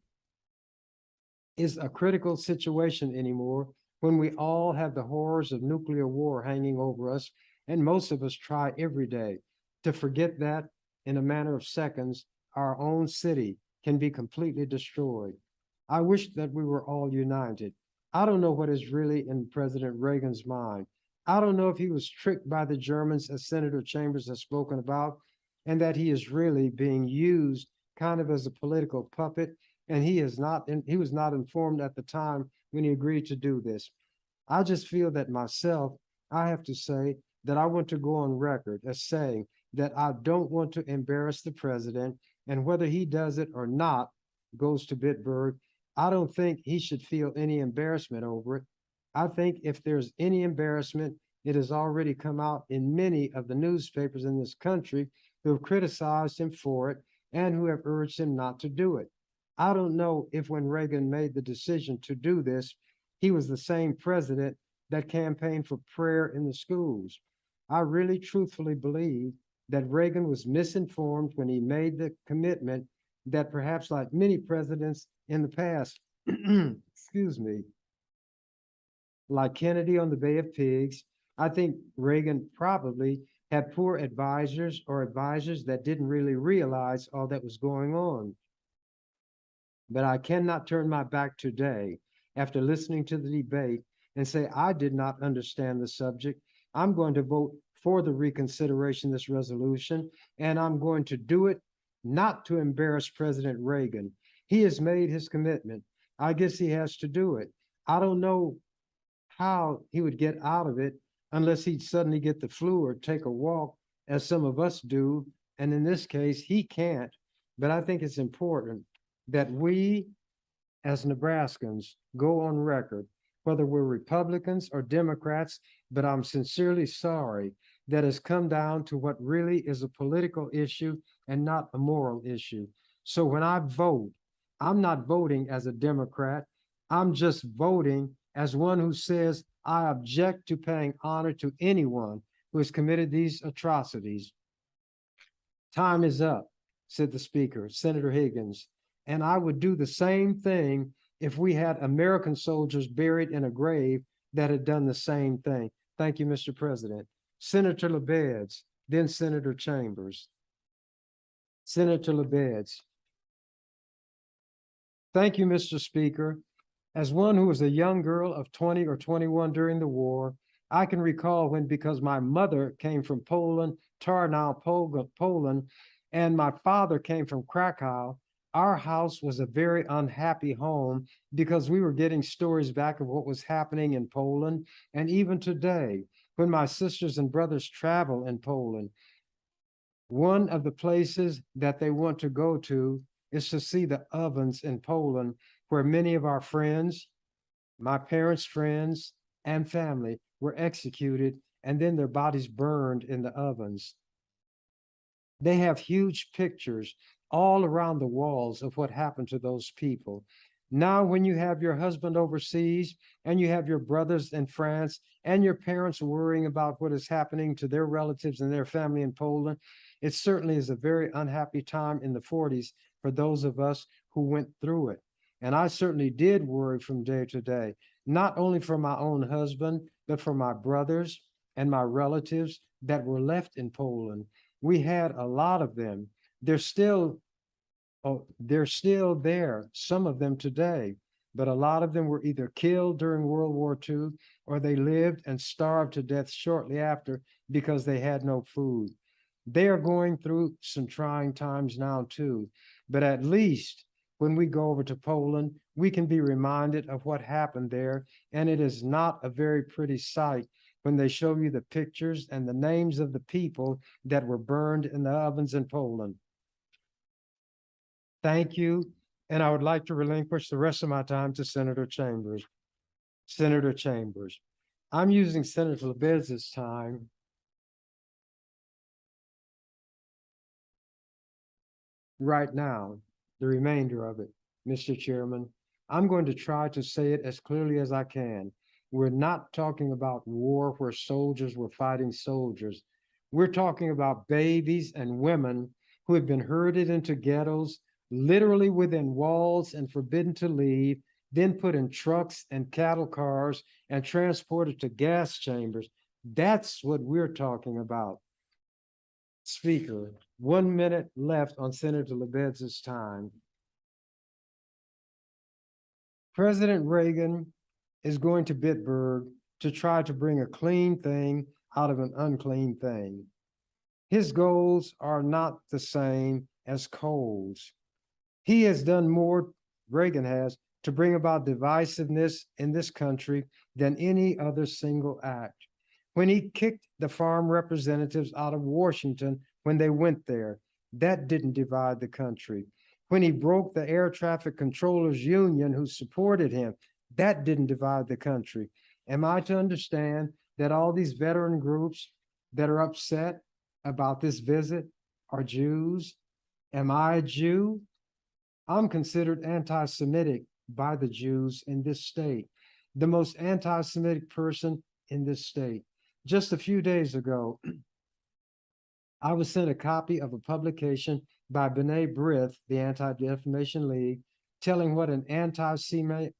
is a critical situation anymore when we all have the horrors of nuclear war hanging over us, and most of us try every day to forget that in a matter of seconds, our own city can be completely destroyed. I wish that we were all united. I don't know what is really in President Reagan's mind. I don't know if he was tricked by the Germans, as Senator Chambers has spoken about, and that he is really being used kind of as a political puppet, and he was not informed at the time when he agreed to do this. I just feel that myself, I have to say that I want to go on record as saying that I don't want to embarrass the president, and whether he does it or not goes to Bitburg. I don't think he should feel any embarrassment over it. I think if there's any embarrassment, it has already come out in many of the newspapers in this country who have criticized him for it and who have urged him not to do it. I don't know if when Reagan made the decision to do this, he was the same president that campaigned for prayer in the schools. I really truthfully believe that Reagan was misinformed when he made the commitment that perhaps like many presidents in the past, excuse me, like Kennedy on the Bay of Pigs, I think Reagan probably had poor advisors or advisors that didn't really realize all that was going on. But I cannot turn my back today after listening to the debate and say I did not understand the subject. I'm going to vote for the reconsideration of this resolution, and I'm going to do it not to embarrass President Reagan. He has made his commitment. I guess he has to do it. I don't know how he would get out of it unless he'd suddenly get the flu or take a walk, as some of us do. And in this case, he can't. But I think it's important that we, as Nebraskans, go on record, whether we're Republicans or Democrats, but I'm sincerely sorry that has come down to what really is a political issue and not a moral issue. So when I vote, I'm not voting as a Democrat. I'm just voting as one who says I object to paying honor to anyone who has committed these atrocities. Time is up, said the Speaker, Senator Higgins, and I would do the same thing if we had American soldiers buried in a grave that had done the same thing. Thank you, Mr. President. Senator LeBeds, then Senator Chambers. Senator LeBeds. Thank you, Mr. Speaker. As one who was a young girl of 20 or 21 during the war, I can recall when, because my mother came from Poland, Tarnow, Poland, and my father came from Krakow, our house was a very unhappy home because we were getting stories back of what was happening in Poland. And even today, when my sisters and brothers travel in Poland, one of the places that they want to go to is to see the ovens in Poland, where many of our friends, my parents' friends, and family were executed, and then their bodies burned in the ovens. They have huge pictures all around the walls of what happened to those people. Now, when you have your husband overseas and you have your brothers in France and your parents worrying about what is happening to their relatives and their family in Poland, it certainly is a very unhappy time in the 40s for those of us who went through it. And I certainly did worry from day to day, not only for my own husband, but for my brothers and my relatives that were left in Poland. We had a lot of them. They're still there, some of them today, but a lot of them were either killed during World War II or they lived and starved to death shortly after because they had no food. They are going through some trying times now too, but at least when we go over to Poland, we can be reminded of what happened there, and it is not a very pretty sight when they show you the pictures and the names of the people that were burned in the ovens in Poland. Thank you, and I would like to relinquish the rest of my time to Senator Chambers. Senator Chambers. I'm using Senator LeBeds' time right now, the remainder of it, Mr. Chairman. I'm going to try to say it as clearly as I can. We're not talking about war where soldiers were fighting soldiers. We're talking about babies and women who have been herded into ghettos, literally within walls and forbidden to leave, then put in trucks and cattle cars and transported to gas chambers. That's what we're talking about. Speaker, 1 minute left on Senator LeBeds' time. President Reagan is going to Bitburg to try to bring a clean thing out of an unclean thing. His goals are not the same as Cole's. He has done more, Reagan has, to bring about divisiveness in this country than any other single act. When he kicked the farm representatives out of Washington when they went there, that didn't divide the country. When he broke the air traffic controllers union who supported him, that didn't divide the country. Am I to understand that all these veteran groups that are upset about this visit are Jews? Am I a Jew? I'm considered anti-Semitic by the Jews in this state, the most anti-Semitic person in this state. Just a few days ago, I was sent a copy of a publication by B'nai B'rith, the Anti-Defamation League, telling what an anti-Semite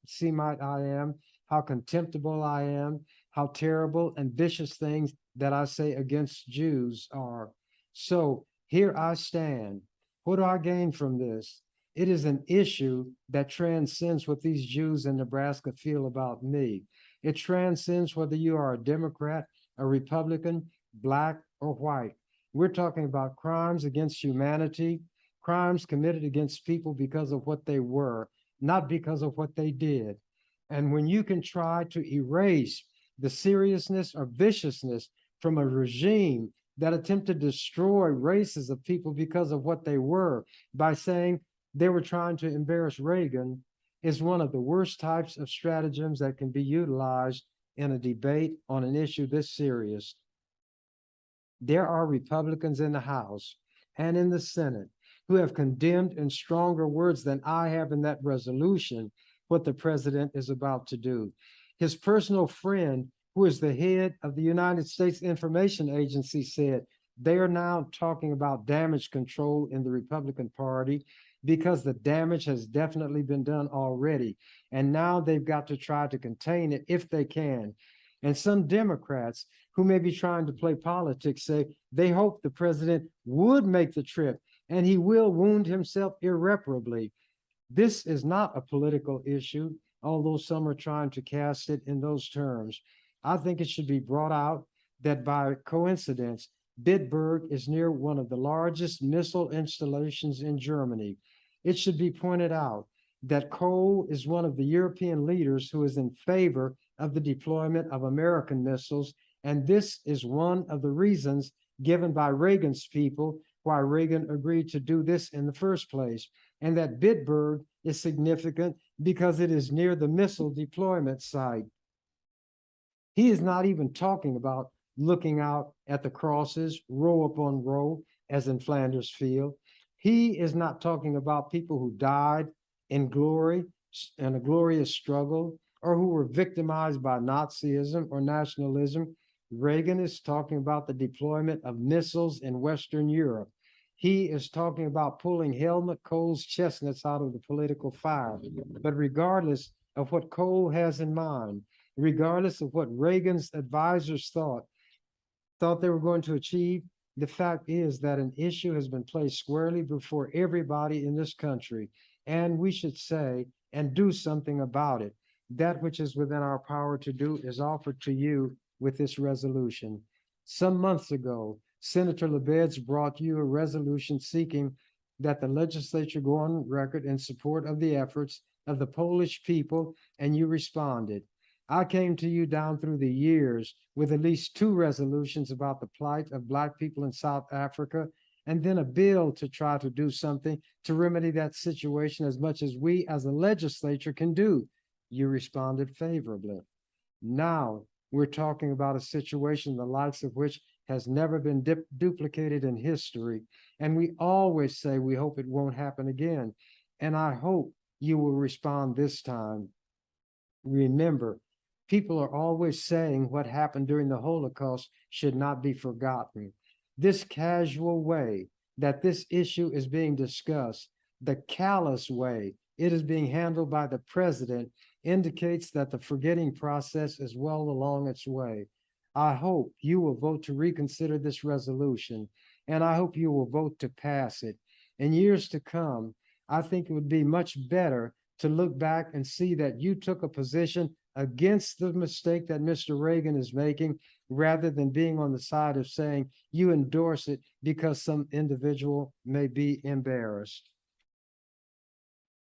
I am, how contemptible I am, how terrible and vicious things that I say against Jews are. So here I stand. What do I gain from this? It is an issue that transcends what these Jews in Nebraska feel about me. It transcends whether you are a Democrat, a Republican, Black, or white. We're talking about crimes against humanity, crimes committed against people because of what they were, not because of what they did. And when you can try to erase the seriousness or viciousness from a regime that attempted to destroy races of people because of what they were by saying they were trying to embarrass Reagan, is one of the worst types of stratagems that can be utilized in a debate on an issue this serious. There are Republicans in the House and in the Senate who have condemned in stronger words than I have in that resolution what the president is about to do. His personal friend, who is the head of the United States Information Agency, said they are now talking about damage control in the Republican Party. because the damage has definitely been done already. And now they've got to try to contain it if they can. And some Democrats who may be trying to play politics say they hope the president would make the trip and he will wound himself irreparably. This is not a political issue, although some are trying to cast it in those terms. I think it should be brought out that by coincidence, Bitburg is near one of the largest missile installations in Germany. It should be pointed out that Kohl is one of the European leaders who is in favor of the deployment of American missiles, and this is one of the reasons given by Reagan's people why Reagan agreed to do this in the first place, and that Bitburg is significant because it is near the missile deployment site. He is not even talking about looking out at the crosses, row upon row, as in Flanders Field. He is not talking about people who died in glory and a glorious struggle, or who were victimized by Nazism or nationalism. Reagan is talking about the deployment of missiles in Western Europe. He is talking about pulling Helmut Kohl's chestnuts out of the political fire. But regardless of what Kohl has in mind, regardless of what Reagan's advisors thought they were going to achieve, the fact is that an issue has been placed squarely before everybody in this country, and we should say and do something about it. That which is within our power to do is offered to you with this resolution. Some months ago, Senator Lebed's brought you a resolution seeking that the legislature go on record in support of the efforts of the Polish people, and you responded. I came to you down through the years with at least 2 resolutions about the plight of Black people in South Africa, and then a bill to try to do something to remedy that situation as much as we as a legislature can do. You responded favorably. Now we're talking about a situation the likes of which has never been duplicated in history. And we always say we hope it won't happen again. And I hope you will respond this time. Remember, people are always saying what happened during the Holocaust should not be forgotten. This casual way that this issue is being discussed, the callous way it is being handled by the president, indicates that the forgetting process is well along its way. I hope you will vote to reconsider this resolution, and I hope you will vote to pass it. In years to come, I think it would be much better to look back and see that you took a position against the mistake that Mr. Reagan is making, rather than being on the side of saying you endorse it because some individual may be embarrassed.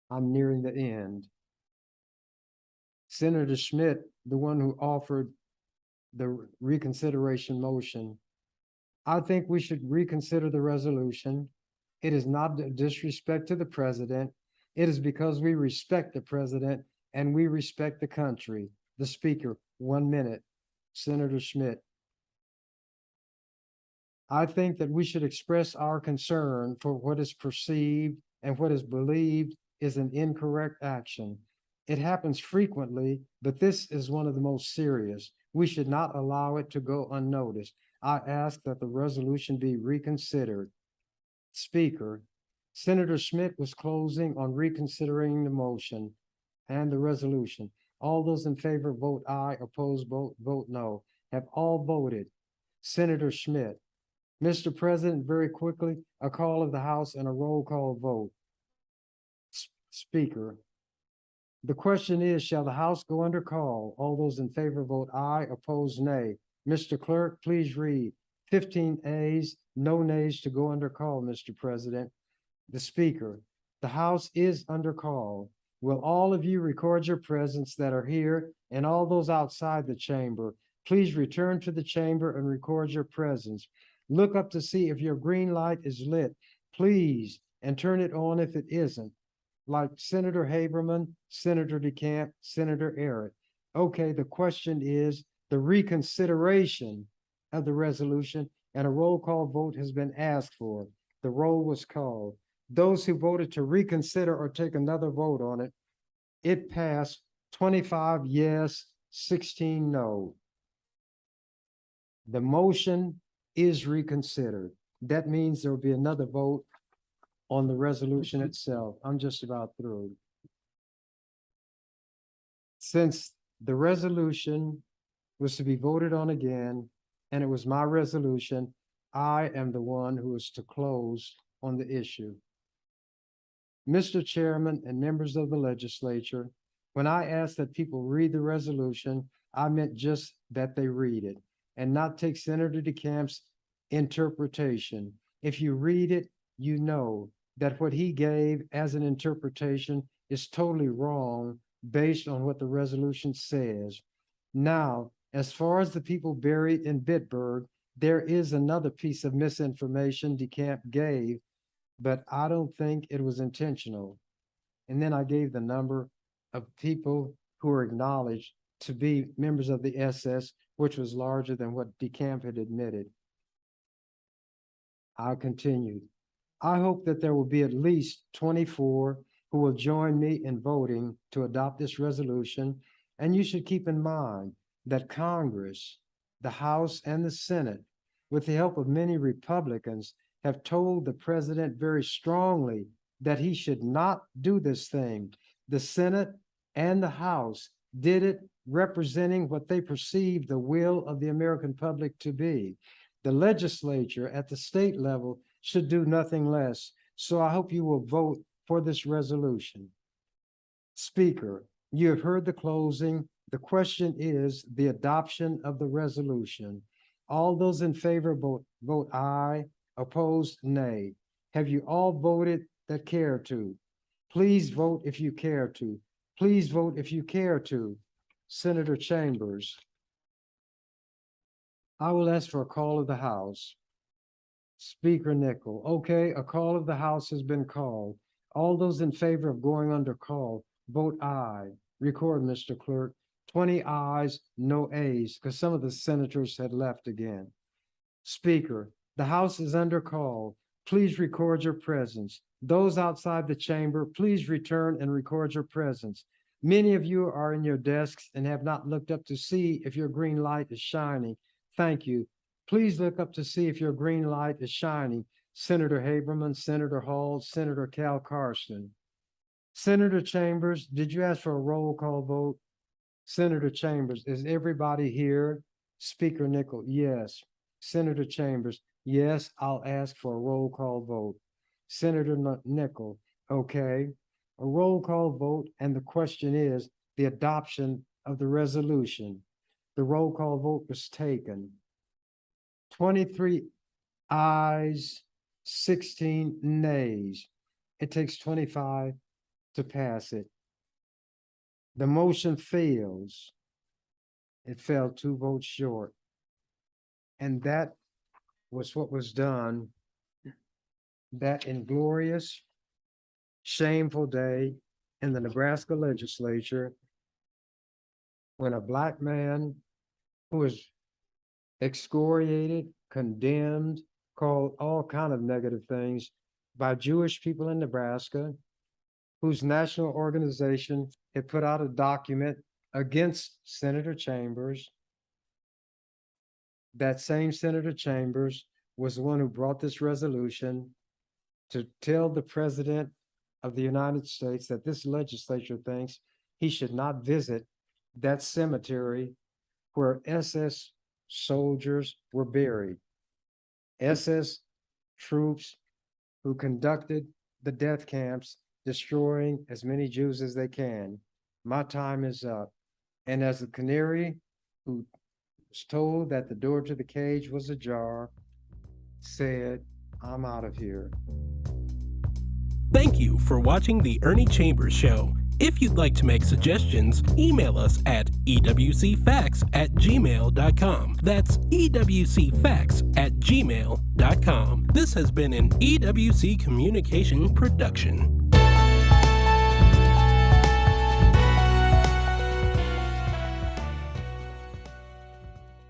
I'm nearing the end. Senator Schmidt, the one who offered the reconsideration motion, I think we should reconsider the resolution. It is not a disrespect to the president. It is because we respect the president and we respect the country. The speaker, 1 minute. Senator Schmidt. I think that we should express our concern for what is perceived and what is believed is an incorrect action. It happens frequently, but this is one of the most serious. We should not allow it to go unnoticed. I ask that the resolution be reconsidered. Speaker, Senator Schmidt was closing on reconsidering the motion and the resolution. All those in favor vote aye, opposed vote no. Have all voted. Senator Schmidt. Mr. President, very quickly, a call of the House and a roll call vote. Speaker, the question is, shall the House go under call? All those in favor vote aye, opposed nay. Mr. Clerk, please read. 15 ayes, no nays to go under call, Mr. President. The Speaker, the House is under call. Will all of you record your presence that are here and all those outside the chamber? Please return to the chamber and record your presence. Look up to see if your green light is lit, please, and turn it on if it isn't. Like Senator Haberman, Senator DeCamp, Senator Eric. Okay, the question is the reconsideration of the resolution, and a roll call vote has been asked for. The roll was called. Those who voted to reconsider or take another vote on it, it passed 25 yes, 16 no. The motion is reconsidered. That means there will be another vote on the resolution itself. I'm just about through. Since the resolution was to be voted on again, and it was my resolution, I am the one who is to close on the issue. Mr. Chairman and members of the legislature, when I asked that people read the resolution, I meant just that they read it and not take Senator DeCamp's interpretation. If you read it, you know that what he gave as an interpretation is totally wrong based on what the resolution says. Now, as far as the people buried in Bitburg, there is another piece of misinformation DeCamp gave, but I don't think it was intentional. And then I gave the number of people who were acknowledged to be members of the SS, which was larger than what DeCamp had admitted. I'll continue. I hope that there will be at least 24 who will join me in voting to adopt this resolution. And you should keep in mind that Congress, the House and the Senate, with the help of many Republicans, have told the president very strongly that he should not do this thing. The Senate and the House did it representing what they perceived the will of the American public to be. The legislature at the state level should do nothing less. So I hope you will vote for this resolution. Speaker, you have heard the closing. The question is the adoption of the resolution. All those in favor vote aye, opposed nay. Have you all voted that care to? Please vote if you care to. Please vote if you care to. Senator Chambers. I will ask for a call of the House. Speaker Nickel. Okay, a call of the House has been called. All those in favor of going under call, vote aye. Record, Mr. Clerk. 20 ayes, no ayes, because some of the senators had left again. Speaker, the House is under call. Please record your presence. Those outside the chamber, please return and record your presence. Many of you are in your desks and have not looked up to see if your green light is shining. Thank you. Please look up to see if your green light is shining. Senator Haberman, Senator Hall, Senator Cal Carson. Senator Chambers, did you ask for a roll call vote? Senator Chambers, is everybody here? Speaker Nickel, yes. Senator Chambers, yes, I'll ask for a roll call vote. Senator Nickel, okay. A roll call vote, and the question is the adoption of the resolution. The roll call vote was taken. 23 ayes, 16 nays. It takes 25 to pass it. The motion fails. It fell 2 votes short. And that was what was done that inglorious, shameful day in the Nebraska Legislature when a Black man who was excoriated, condemned, called all kinds of negative things by Jewish people in Nebraska, whose national organization had put out a document against Senator Chambers. That same Senator Chambers was the one who brought this resolution to tell the President of the United States that this legislature thinks he should not visit that cemetery where SS soldiers were buried. SS troops who conducted the death camps, destroying as many Jews as they can. My time is up. And as the canary who was told that the door to the cage was ajar, said, I'm out of here. Thank you for watching the Ernie Chambers Show. If you'd like to make suggestions, email us at ewcfacts@gmail.com. That's ewcfacts@gmail.com. This has been an EWC Communication production.